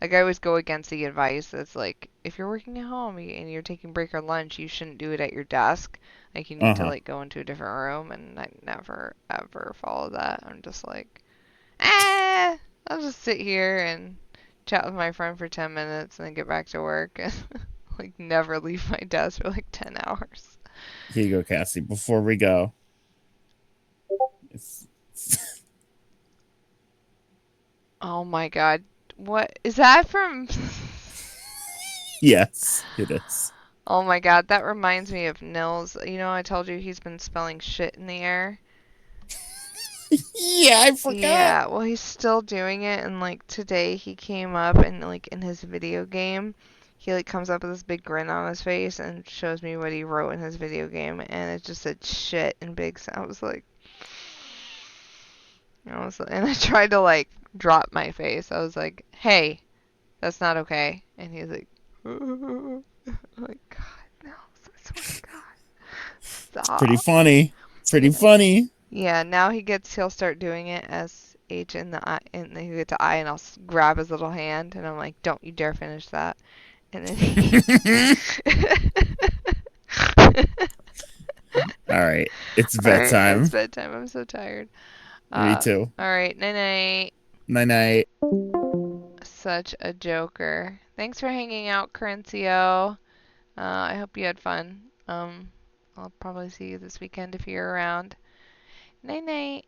Like, I always go against the advice that's like, if you're working at home and you're taking break or lunch, you shouldn't do it at your desk. Like, you need to, Uh-huh. like, go into a different room, and I never, ever follow that. I'm just like, eh, I'll just sit here and chat with my friend for 10 minutes and then get back to work and, like, never leave my desk for, like, 10 hours. Here you go, Cassie. Before we go, it's, Oh my God. What is that from? yes, it is. Oh my God, that reminds me of Nils. You know, I told you he's been spelling shit in the air. Yeah, I forgot. Yeah, well, he's still doing it, and like today he came up and like in his video game, he like comes up with this big grin on his face and shows me what he wrote in his video game, and it just said shit in big. I was like, and I tried to like drop my face. I was like, hey, that's not okay. And he's like, I'm like, God, no, I swear to God, Pretty stop. funny. Pretty Yeah. funny. Yeah, now he'll start doing it as H in the I, and then he'll get to I, and I'll grab his little hand, and I'm like, don't you dare finish that. And then he. All right. It's All right, it's bedtime. bedtime. I'm so tired. Me too. All right, night night. Night night. Such a joker. Thanks for hanging out, Corincio. I hope you had fun. I'll probably see you this weekend if you're around. Night night.